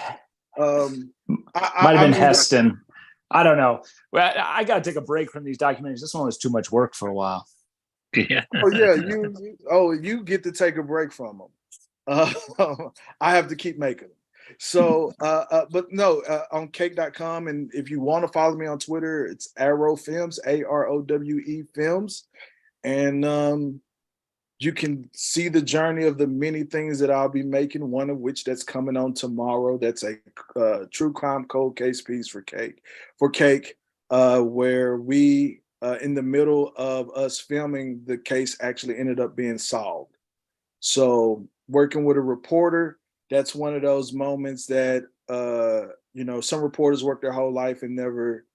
might have been Heston. I don't know. Well, I got to take a break from these documentaries. This one was too much work for a while. Yeah. Oh yeah, you get to take a break from them. I have to keep making them. So, but no, on cake.com, and if you want to follow me on Twitter, it's Arrow Films, AROWE Films, and you can see the journey of the many things that I'll be making. One of which that's coming on tomorrow. That's a true crime cold case piece for Cake, where we, in the middle of us filming, the case actually ended up being solved. So working with a reporter, that's one of those moments that, some reporters work their whole life and never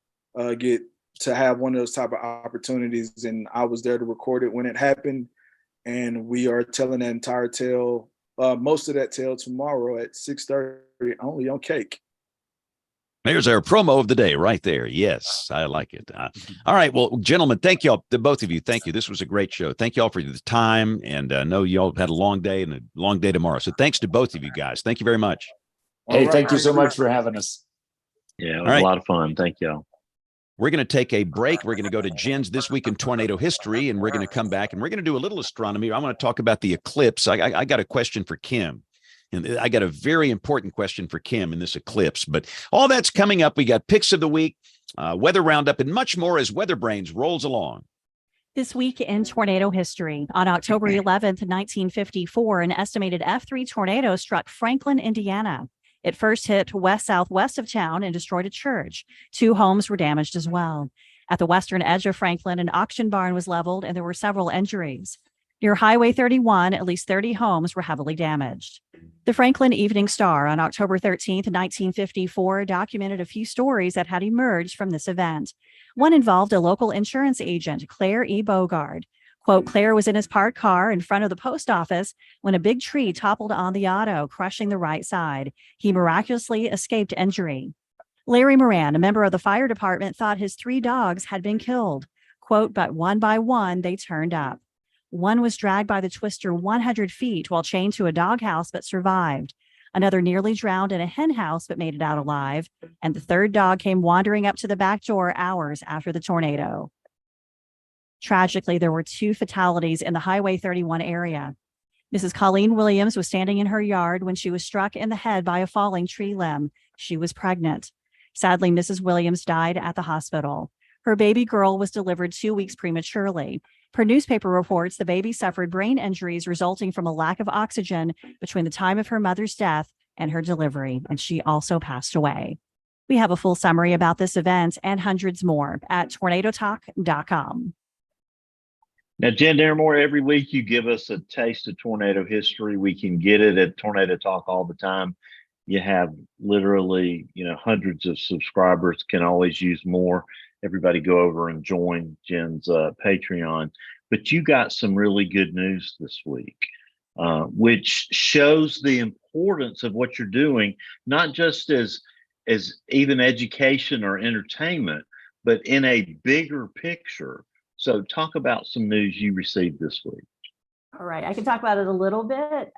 get to have one of those type of opportunities. And I was there to record it when it happened. And we are telling that entire tale, most of that tale tomorrow at 6:30 only on Cake. There's our promo of the day right there. Yes, I like it. All right. Well, gentlemen, thank y'all, the both of you. Thank you. This was a great show. Thank y'all for the time. And I know y'all had a long day and a long day tomorrow. So thanks to both of you guys. Thank you very much. Hey, thank you so much for having us. Yeah, it was a lot of fun. Thank y'all. We're going to take a break. We're going to go to Jen's This Week in Tornado History, and we're going to come back and we're going to do a little astronomy. I want to talk about the eclipse. I got a question for Kim. And I got a very important question for Kim in this eclipse, but all that's coming up. We got picks of the week, weather roundup, and much more as WeatherBrains rolls along. This week in tornado history, on October 11th, 1954, an estimated F3 tornado struck Franklin, Indiana. It first hit west-southwest of town and destroyed a church. 2 homes were damaged as well. At the western edge of Franklin, an auction barn was leveled and there were several injuries. Near Highway 31, at least 30 homes were heavily damaged. The Franklin Evening Star on October 13th, 1954, documented a few stories that had emerged from this event. One involved a local insurance agent, Claire E. Bogard. Quote, Claire was in his parked car in front of the post office when a big tree toppled on the auto, crushing the right side. He miraculously escaped injury. Larry Moran, a member of the fire department, thought his 3 dogs had been killed. Quote, but one by one, they turned up. One was dragged by the twister 100 feet while chained to a doghouse but survived. Another nearly drowned in a hen house but made it out alive. And the 3rd dog came wandering up to the back door hours after the tornado. Tragically, there were 2 fatalities in the Highway 31 area. Mrs. Colleen Williams was standing in her yard when she was struck in the head by a falling tree limb. She was pregnant. Sadly, Mrs. Williams died at the hospital. Her baby girl was delivered 2 weeks prematurely. Per newspaper reports, the baby suffered brain injuries resulting from a lack of oxygen between the time of her mother's death and her delivery, and she also passed away. We have a full summary about this event and hundreds more at tornadotalk.com. Now, Jen Dearmore, every week you give us a taste of tornado history. We can get it at Tornado Talk all the time. You have literally, hundreds of subscribers, can always use more. Everybody go over and join Jen's Patreon. But you got some really good news this week, which shows the importance of what you're doing, not just as even education or entertainment, but in a bigger picture. So talk about some news you received this week. All right, I can talk about it a little bit.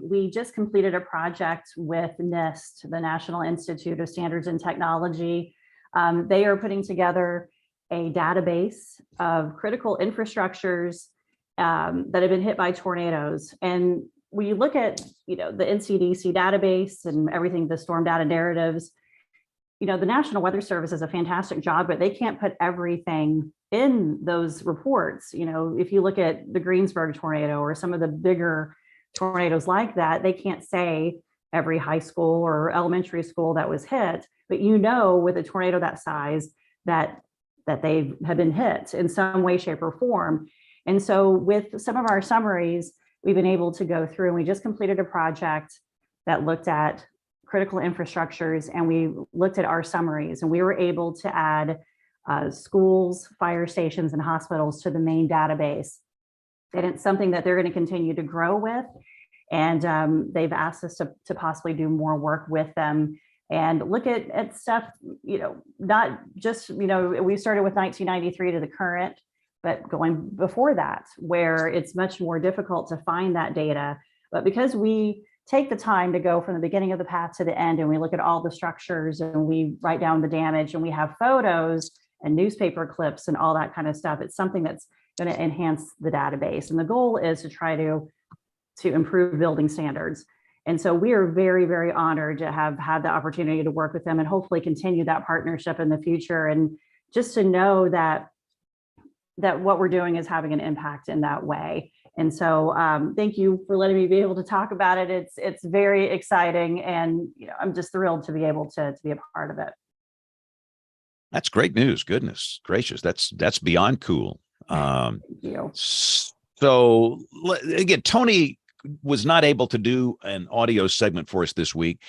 We just completed a project with NIST, the National Institute of Standards and Technology. They are putting together a database of critical infrastructures that have been hit by tornadoes. And when you look at, the NCDC database and everything, the storm data narratives, the National Weather Service does a fantastic job, but they can't put everything in those reports. If you look at the Greensburg tornado or some of the bigger tornadoes like that, they can't say every high school or elementary school that was hit, but with a tornado that size that they have been hit in some way, shape, or form. And so with some of our summaries, we've been able to go through, and we just completed a project that looked at critical infrastructures, and we looked at our summaries, and we were able to add schools, fire stations, and hospitals to the main database. And it's something that they're going to continue to grow with. And they've asked us to possibly do more work with them and look at stuff, not just, we started with 1993 to the current, but going before that, where it's much more difficult to find that data. But because we take the time to go from the beginning of the path to the end, and we look at all the structures and we write down the damage, and we have photos and newspaper clips and all that kind of stuff, it's something that's going to enhance the database. And the goal is to try to improve building standards. And so we are very, very honored to have had the opportunity to work with them and hopefully continue that partnership in the future. And just to know that what we're doing is having an impact in that way. And so thank you for letting me be able to talk about it. It's very exciting, and I'm just thrilled to be able to be a part of it. That's great news. Goodness gracious, that's beyond cool. Thank you. So again, Tony was not able to do an audio segment for us this week,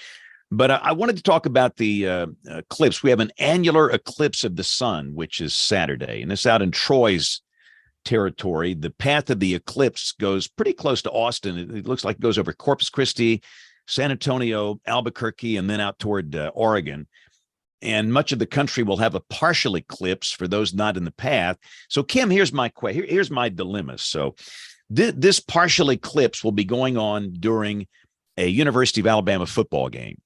but I wanted to talk about the eclipse. We have an annular eclipse of the sun, which is Saturday, and it's out in Troy's territory. The path of the eclipse goes pretty close to Austin. It looks like it goes over Corpus Christi, San Antonio, Albuquerque, and then out toward Oregon. And much of the country will have a partial eclipse for those not in the path. So, Kim, here's my dilemma. So this partial eclipse will be going on during a University of Alabama football game.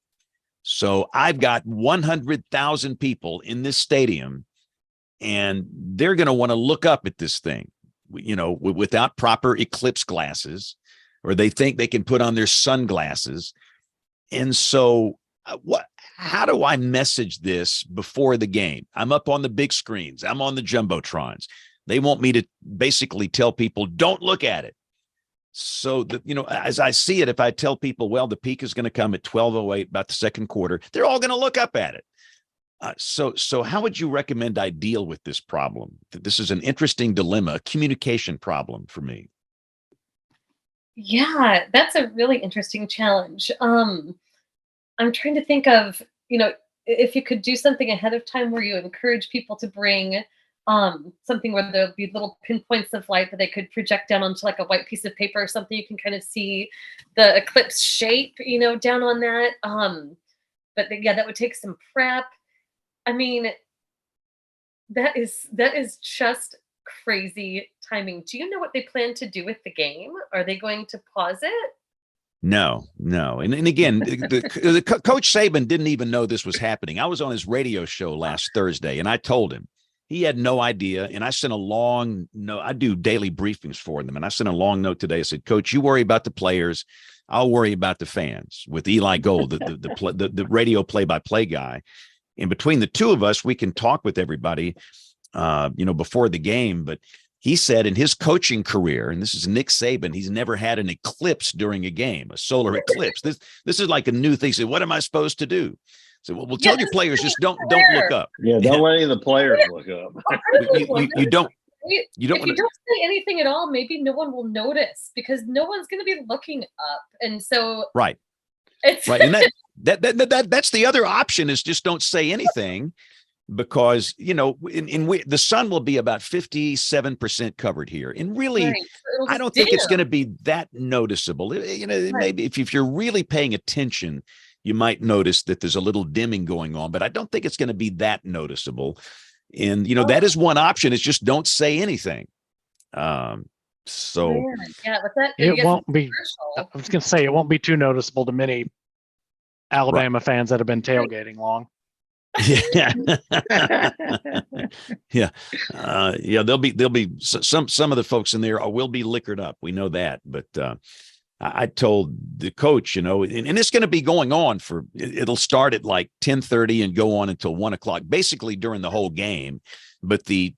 So I've got 100,000 people in this stadium, and they're going to want to look up at this thing, without proper eclipse glasses, or they think they can put on their sunglasses. And so how do I message this before the game? I'm up on the big screens. I'm on the jumbotrons. They want me to basically tell people, don't look at it. So that, as I see it, if I tell people, well, the peak is going to come at 12:08, about the second quarter, they're all going to look up at it. So how would you recommend I deal with this problem? This is an interesting dilemma, a communication problem for me. Yeah, that's a really interesting challenge. I'm trying to think of, if you could do something ahead of time where you encourage people to bring something where there'll be little pinpoints of light that they could project down onto like a white piece of paper or something. You can kind of see the eclipse shape, down on that. But that would take some prep. I mean, that is just crazy timing. Do you know what they plan to do with the game? Are they going to pause it? No. And again, the Coach Saban didn't even know this was happening. I was on his radio show last Thursday, and I told him. He had no idea. And I sent a long note. I do daily briefings for them. And I sent a long note today. I said, Coach, you worry about the players. I'll worry about the fans, with Eli Gold, the radio play-by-play guy. And between the two of us, we can talk with everybody, before the game. But he said in his coaching career, and this is Nick Saban, he's never had an eclipse during a game, a solar eclipse. This is like a new thing. He said, what am I supposed to do? So we'll tell your players, just don't look up. Yeah, don't let any of the players look up. You don't. If you don't say anything at all, maybe no one will notice because no one's going to be looking up, and so right. It's right, and that's the other option is just don't say anything, because the sun will be about 57% covered here, and really, right. I don't think it's going to be that noticeable. Right. Maybe if you're really paying attention, you might notice that there's a little dimming going on, but I don't think it's going to be that noticeable. And, that is one option. It's just don't say anything. Yeah, but that it won't be, I was going to say, it won't be too noticeable to many Alabama fans that have been tailgating long. Yeah. There'll be some of the folks in there will be liquored up. We know that, but, I told the coach, and it's going to be going on it'll start at like 10:30 and go on until 1:00, basically during the whole game. But the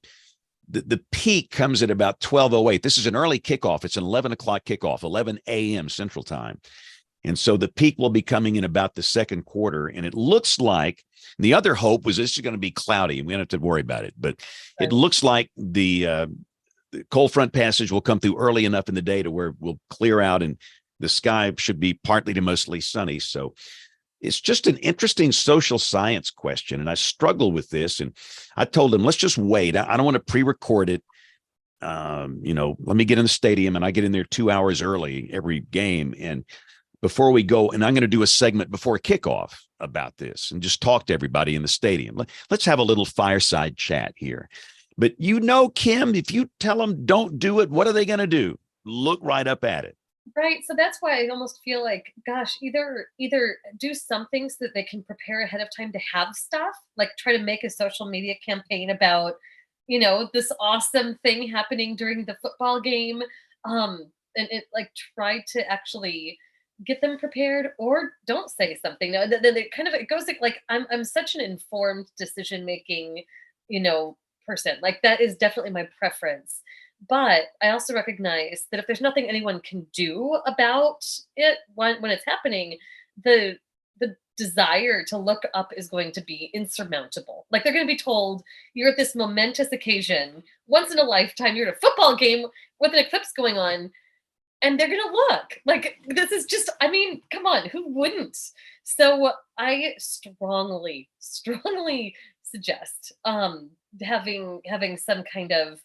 peak comes at about 12:08. This is an early kickoff. It's an 11:00 kickoff, 11 a.m. Central Time. And so the peak will be coming in about the second quarter. And it looks like the other hope was this is going to be cloudy and we don't have to worry about it. But it looks like the cold front passage will come through early enough in the day to where we'll clear out and the sky should be partly to mostly sunny. So it's just an interesting social science question. And I struggle with this. And I told him, let's just wait. I don't want to pre-record it. Let me get in the stadium, and I get in there 2 hours early every game. And before we go, and I'm going to do a segment before kickoff about this and just talk to everybody in the stadium. Let's have a little fireside chat here. But Kim, if you tell them don't do it, what are they going to do? Look right up at it. Right. So that's why I almost feel like, gosh, either do something so that they can prepare ahead of time to have stuff, like try to make a social media campaign about, this awesome thing happening during the football game. And it try to actually get them prepared, or don't say something. Now, then it goes like I'm such an informed decision making, person. Like that is definitely my preference. But I also recognize that if there's nothing anyone can do about it when it's happening, the desire to look up is going to be insurmountable. Like they're going to be told you're at this momentous occasion, once in a lifetime, you're at a football game with an eclipse going on. and they're gonna look like this is just, I mean, come on, who wouldn't? So I strongly suggest having some kind of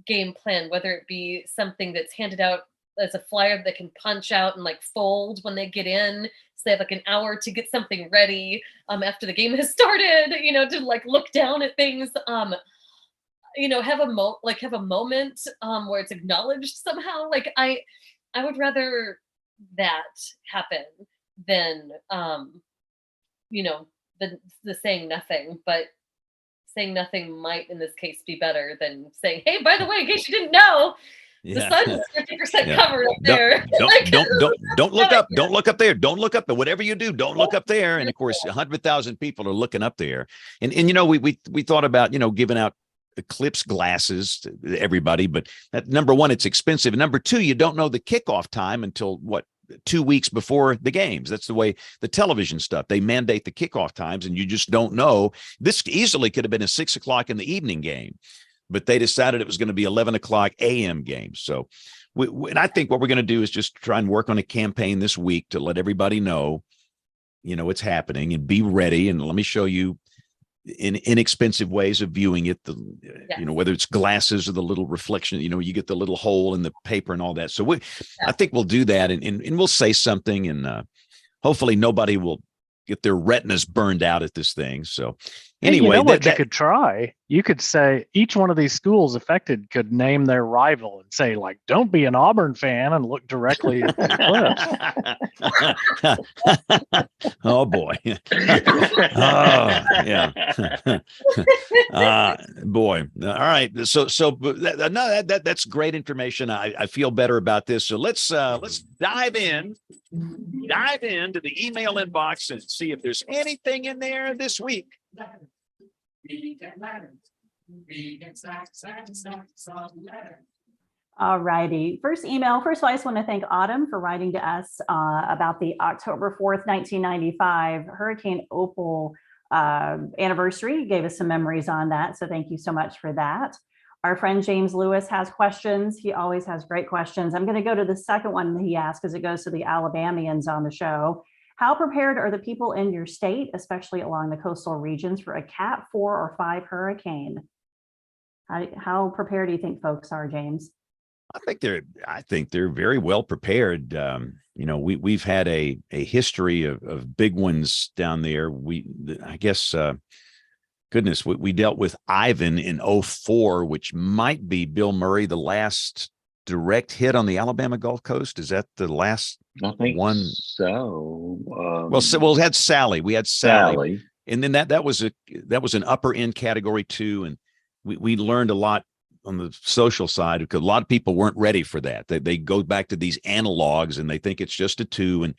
game plan, whether it be something that's handed out as a flyer that can punch out and like fold when they get in, so they have like an hour to get something ready after the game has started, to like look down at things, have a moment where it's acknowledged somehow. Like I would rather that happen than the saying nothing. But saying nothing might in this case be better than saying, hey, by the way, in case you didn't know, the sun's 50% covered up there. Don't look up. Don't look up there. Don't look up. Whatever you do, don't look up there. And of course, 100,000 people are looking up there. And we thought about giving out Eclipse glasses to everybody, but that, number one, it's expensive. Number two, you don't know the kickoff time until 2 weeks before the games. That's the way the television stuff, they mandate the kickoff times, and you just don't know. This easily could have been a 6 o'clock in the evening game, but they decided it was going to be 11 o'clock a.m. game. So and I think what we're going to do is just try and work on a campaign this week to let everybody know, it's happening, and be ready. And let me show you in inexpensive ways of viewing it, whether it's glasses or the little reflection, you get the little hole in the paper and all that. So I think we'll do that, and we'll say something, and hopefully nobody will get their retinas burned out at this thing. So anyway, you could try. You could say each one of these schools affected could name their rival and say, like, don't be an Auburn fan, and look directly at the Eclipse. Oh boy. Oh yeah. Boy. All right. So that's great information. I feel better about this. So let's dive into the email inbox and see if there's anything in there this week. All righty. First email. First of all, I just want to thank Autumn for writing to us about the October 4th, 1995 Hurricane Opal anniversary. Gave us some memories on that. So thank you so much for that. Our friend James Lewis has questions. He always has great questions. I'm going to go to the second one that he asked because it goes to the Alabamians on the show. How prepared are the people in your state, especially along the coastal regions, for a Cat 4 or 5 hurricane? How prepared do you think folks are, James? I think they're very well prepared. We've had a history of big ones down there. We dealt with Ivan in 2004, which might be, Bill Murray, the last direct hit on the Alabama Gulf Coast. Is that the last one? So we had Sally. We had Sally, and then that was an upper end category 2, and we learned a lot on the social side because a lot of people weren't ready for that. They go back to these analogs and they think it's just a 2, and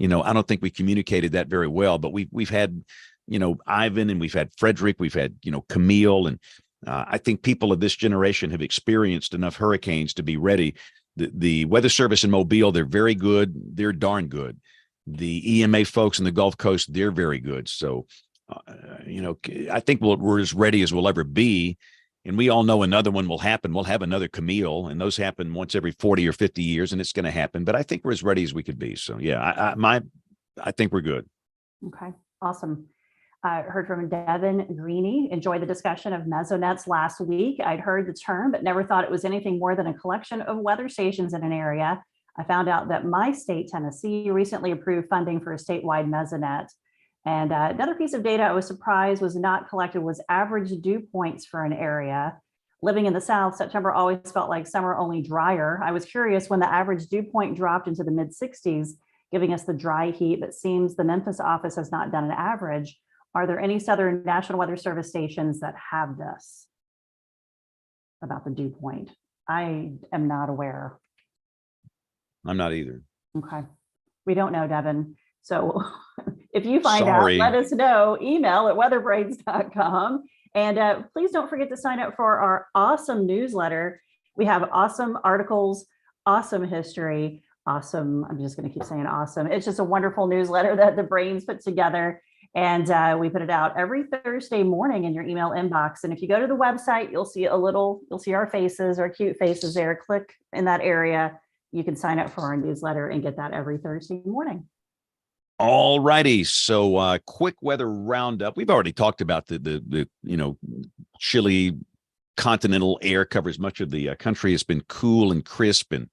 I don't think we communicated that very well. But we've had Ivan, and we've had Frederick, we've had Camille, and I think people of this generation have experienced enough hurricanes to be ready. The Weather Service in Mobile, they're very good. They're darn good. The EMA folks in the Gulf Coast, they're very good. So, I think we're as ready as we'll ever be. And we all know another one will happen. We'll have another Camille, and those happen once every 40 or 50 years, and it's going to happen. But I think we're as ready as we could be. So, yeah, I think we're good. Okay, awesome. Heard from Devin Greeny. Enjoyed the discussion of mesonets last week. I'd heard the term, but never thought it was anything more than a collection of weather stations in an area. I found out that my state, Tennessee, recently approved funding for a statewide mesonet. And another piece of data I was surprised was not collected was average dew points for an area. Living in the South, September always felt like summer, only drier. I was curious when the average dew point dropped into the mid 60s, giving us the dry heat, but seems the Memphis office has not done an average. Are there any Southern National Weather Service stations that have this about the dew point? I am not aware. I'm not either. Okay. We don't know, Devin. So if you find out, let us know. Email at weatherbrains.com. And please don't forget to sign up for our awesome newsletter. We have awesome articles, awesome history, awesome. I'm just going to keep saying awesome. It's just a wonderful newsletter that the Brains put together. And we put it out every Thursday morning in your email inbox. And if you go to the website, you'll see our faces, our cute faces there. Click in that area. you can sign up for our newsletter and get that every Thursday morning. All righty. So quick weather roundup. We've already talked about the chilly continental air covers much of the country. It's been cool and crisp. And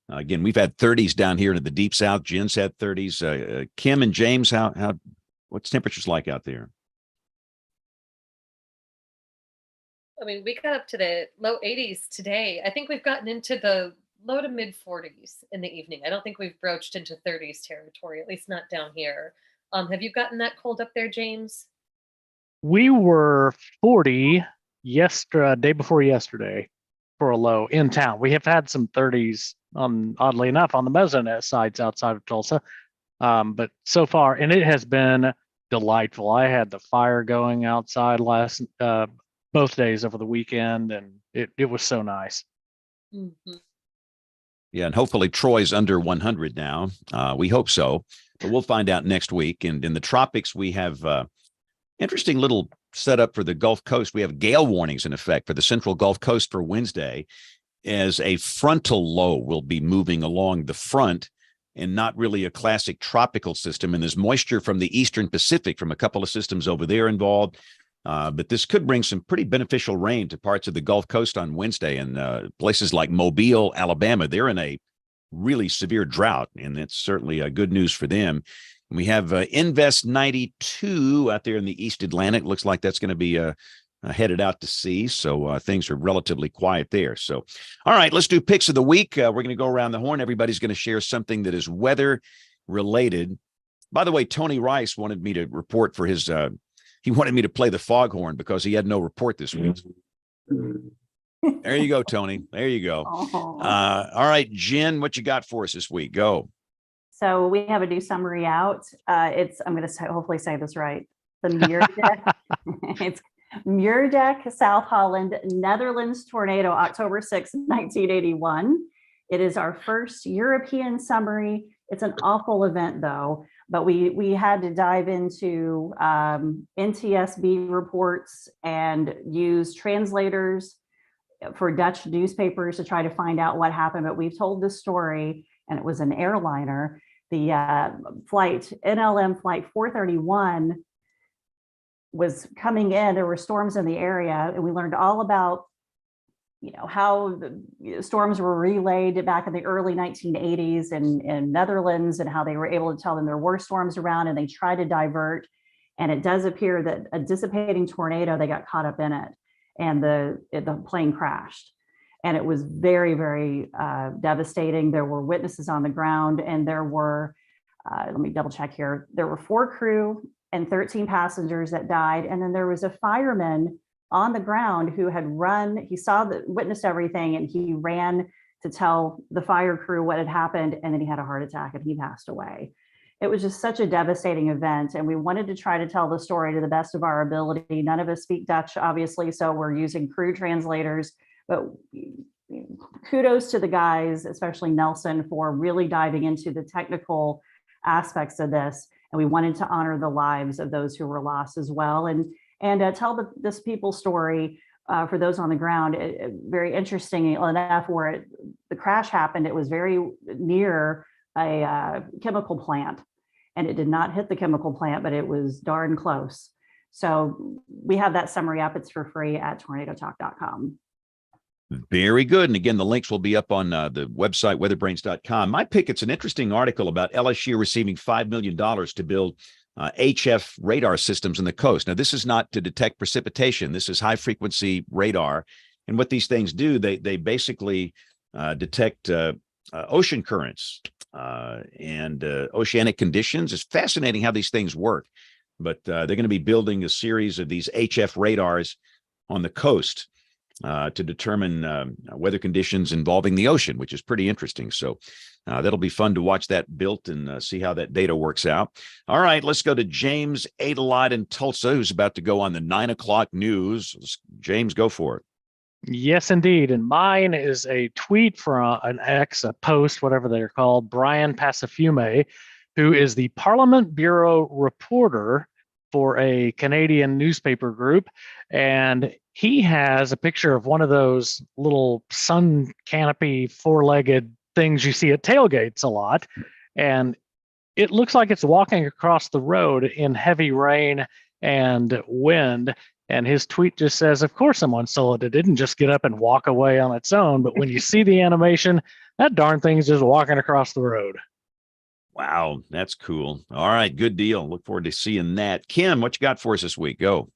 again, we've had 30s down here in the deep south. Jen's had 30s. Kim and James, what's temperatures like out there? I mean, we got up to the low 80s today. I think we've gotten into the low to mid 40s in the evening. I don't think we've broached into 30s territory, at least not down here. Have you gotten that cold up there, James? We were 40 day before yesterday for a low in town. We have had some 30s, oddly enough, on the Mesonet sites outside of Tulsa. But so far, and it has been delightful. I had the fire going outside both days over the weekend, and it was so nice. Mm-hmm. Yeah, and hopefully Troy's under 100 now. We hope so, but we'll find out next week. And in the tropics, we have interesting little setup for the Gulf Coast. We have gale warnings in effect for the central Gulf Coast for Wednesday, as a frontal low will be moving along the front and not really a classic tropical system. And there's moisture from the Eastern Pacific from a couple of systems over there involved. But this could bring some pretty beneficial rain to parts of the Gulf Coast on Wednesday, and places like Mobile, Alabama, they're in a really severe drought, and it's certainly good news for them. And we have Invest 92 out there in the East Atlantic. Looks like that's going to be headed out to sea, so things are relatively quiet there. So, all right, let's do picks of the week. We're going to go around the horn. Everybody's going to share something that is weather related. By the way, Tony Rice wanted me to report for his he wanted me to play the foghorn because he had no report this week. There you go, Tony. There you go. All right, Jen, what you got for us this week? Go. So we have a new summary out. I'm going to hopefully say this right. The Meerdeck. It's Meerdeck, South Holland, Netherlands tornado, October 6, 1981. It is our first European summary. It's an awful event, though. But we had to dive into NTSB reports and use translators for Dutch newspapers to try to find out what happened. But we've told this story, and it was an airliner. The NLM flight 431 was coming in. There were storms in the area, and we learned all about how the storms were relayed back in the early 1980s in Netherlands, and how they were able to tell them there were storms around, and they tried to divert. And it does appear that a dissipating tornado, they got caught up in it, and the plane crashed. And it was very, very devastating. There were witnesses on the ground, and there were, let me double check here, there were 4 crew and 13 passengers that died. And then there was a fireman on the ground who had witnessed everything, and he ran to tell the fire crew what had happened, and then he had a heart attack and he passed away. It was just such a devastating event, and we wanted to try to tell the story to the best of our ability. None of us speak Dutch, obviously, so we're using crew translators, but kudos to the guys, especially Nelson, for really diving into the technical aspects of this. And we wanted to honor the lives of those who were lost as well, and tell this people's story for those on the ground. Very interesting enough, where the crash happened, it was very near a chemical plant, and it did not hit the chemical plant, but it was darn close. So we have that summary up. It's for free at tornadotalk.com. Very good. And again, the links will be up on the website, weatherbrains.com. My pick, it's an interesting article about LSU receiving $5 million to build HF radar systems in the coast. Now, this is not to detect precipitation. This is high frequency radar. And what these things do, they basically detect ocean currents and oceanic conditions. It's fascinating how these things work. But they're going to be building a series of these HF radars on the coast to determine weather conditions involving the ocean, which is pretty interesting. So that'll be fun to watch that built and see how that data works out. All right, let's go to James Adelot in Tulsa, who's about to go on the 9 o'clock news. James, go for it. Yes, indeed. And mine is a tweet from an a post, whatever they're called, Brian Passafume, who is the Parliament Bureau reporter for a Canadian newspaper group. And he has a picture of one of those little sun canopy 4-legged things you see at tailgates a lot. And it looks like it's walking across the road in heavy rain and wind. And his tweet just says, of course someone saw it. It didn't just get up and walk away on its own. But when you see the animation, that darn thing's just walking across the road. Wow, that's cool. All right, good deal. Look forward to seeing that. Kim, what you got for us this week? Go.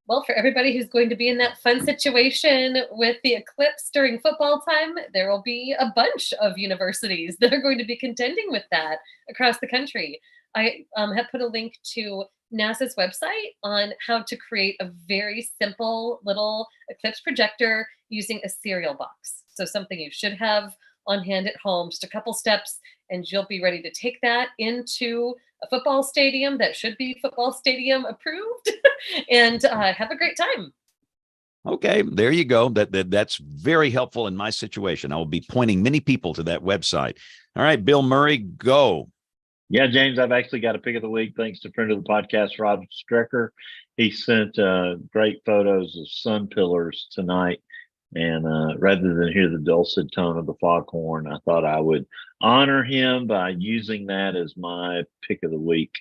Well, for everybody who's going to be in that fun situation with the eclipse during football time, there will be a bunch of universities that are going to be contending with that across the country. I have put a link to NASA's website on how to create a very simple little eclipse projector using a cereal box. So something you should have on hand at home, just a couple steps, and you'll be ready to take that into a football stadium that should be football stadium approved and have a great time. Okay, there you go. That's very helpful in my situation. I will be pointing many people to that website. All right, Bill Murray, go. Yeah, James, I've actually got a pick of the week thanks to friend of the podcast, Rob Strecker. He sent great photos of sun pillars tonight. And rather than hear the dulcet tone of the foghorn, I thought I would honor him by using that as my pick of the week.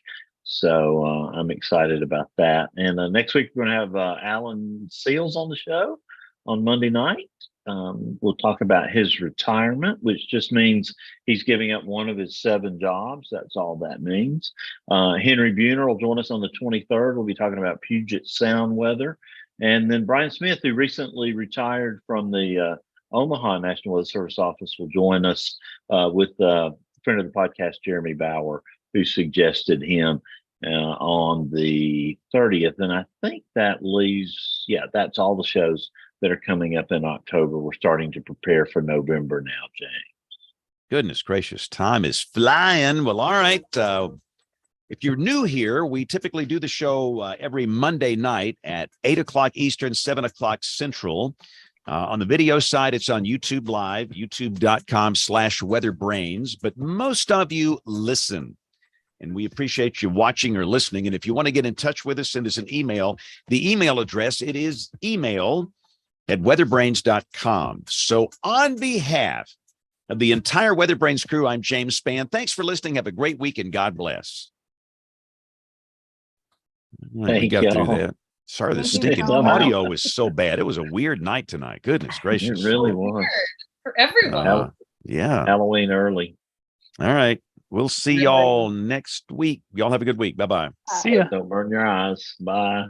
So I'm excited about that. And next week, we're going to have Alan Seals on the show on Monday night. We'll talk about his retirement, which just means he's giving up one of his 7 jobs. That's all that means. Henry Buhner will join us on the 23rd. We'll be talking about Puget Sound weather. And then Brian Smith, who recently retired from the Omaha National Weather Service office, will join us with a friend of the podcast, Jeremy Bauer, who suggested him on the 30th. And I think that leaves, that's all the shows that are coming up in October. We're starting to prepare for November now, James. Goodness gracious, time is flying. Well, all right. If you're new here, we typically do the show every Monday night at 8 o'clock Eastern, 7 o'clock Central. On the video side, it's on YouTube Live, youtube.com/WeatherBrains. But most of you listen, and we appreciate you watching or listening. And if you want to get in touch with us, send us an email. The email address, it is email@weatherbrains.com. So on behalf of the entire WeatherBrains crew, I'm James Spann. Thanks for listening. Have a great week, and God bless. We got through that. Sorry, the stinking audio was so bad. It was a weird night tonight. Goodness gracious. It really was. For everyone. Yeah. Halloween early. All right. We'll see y'all next week. Y'all have a good week. Bye-bye. See ya. Don't burn your eyes. Bye.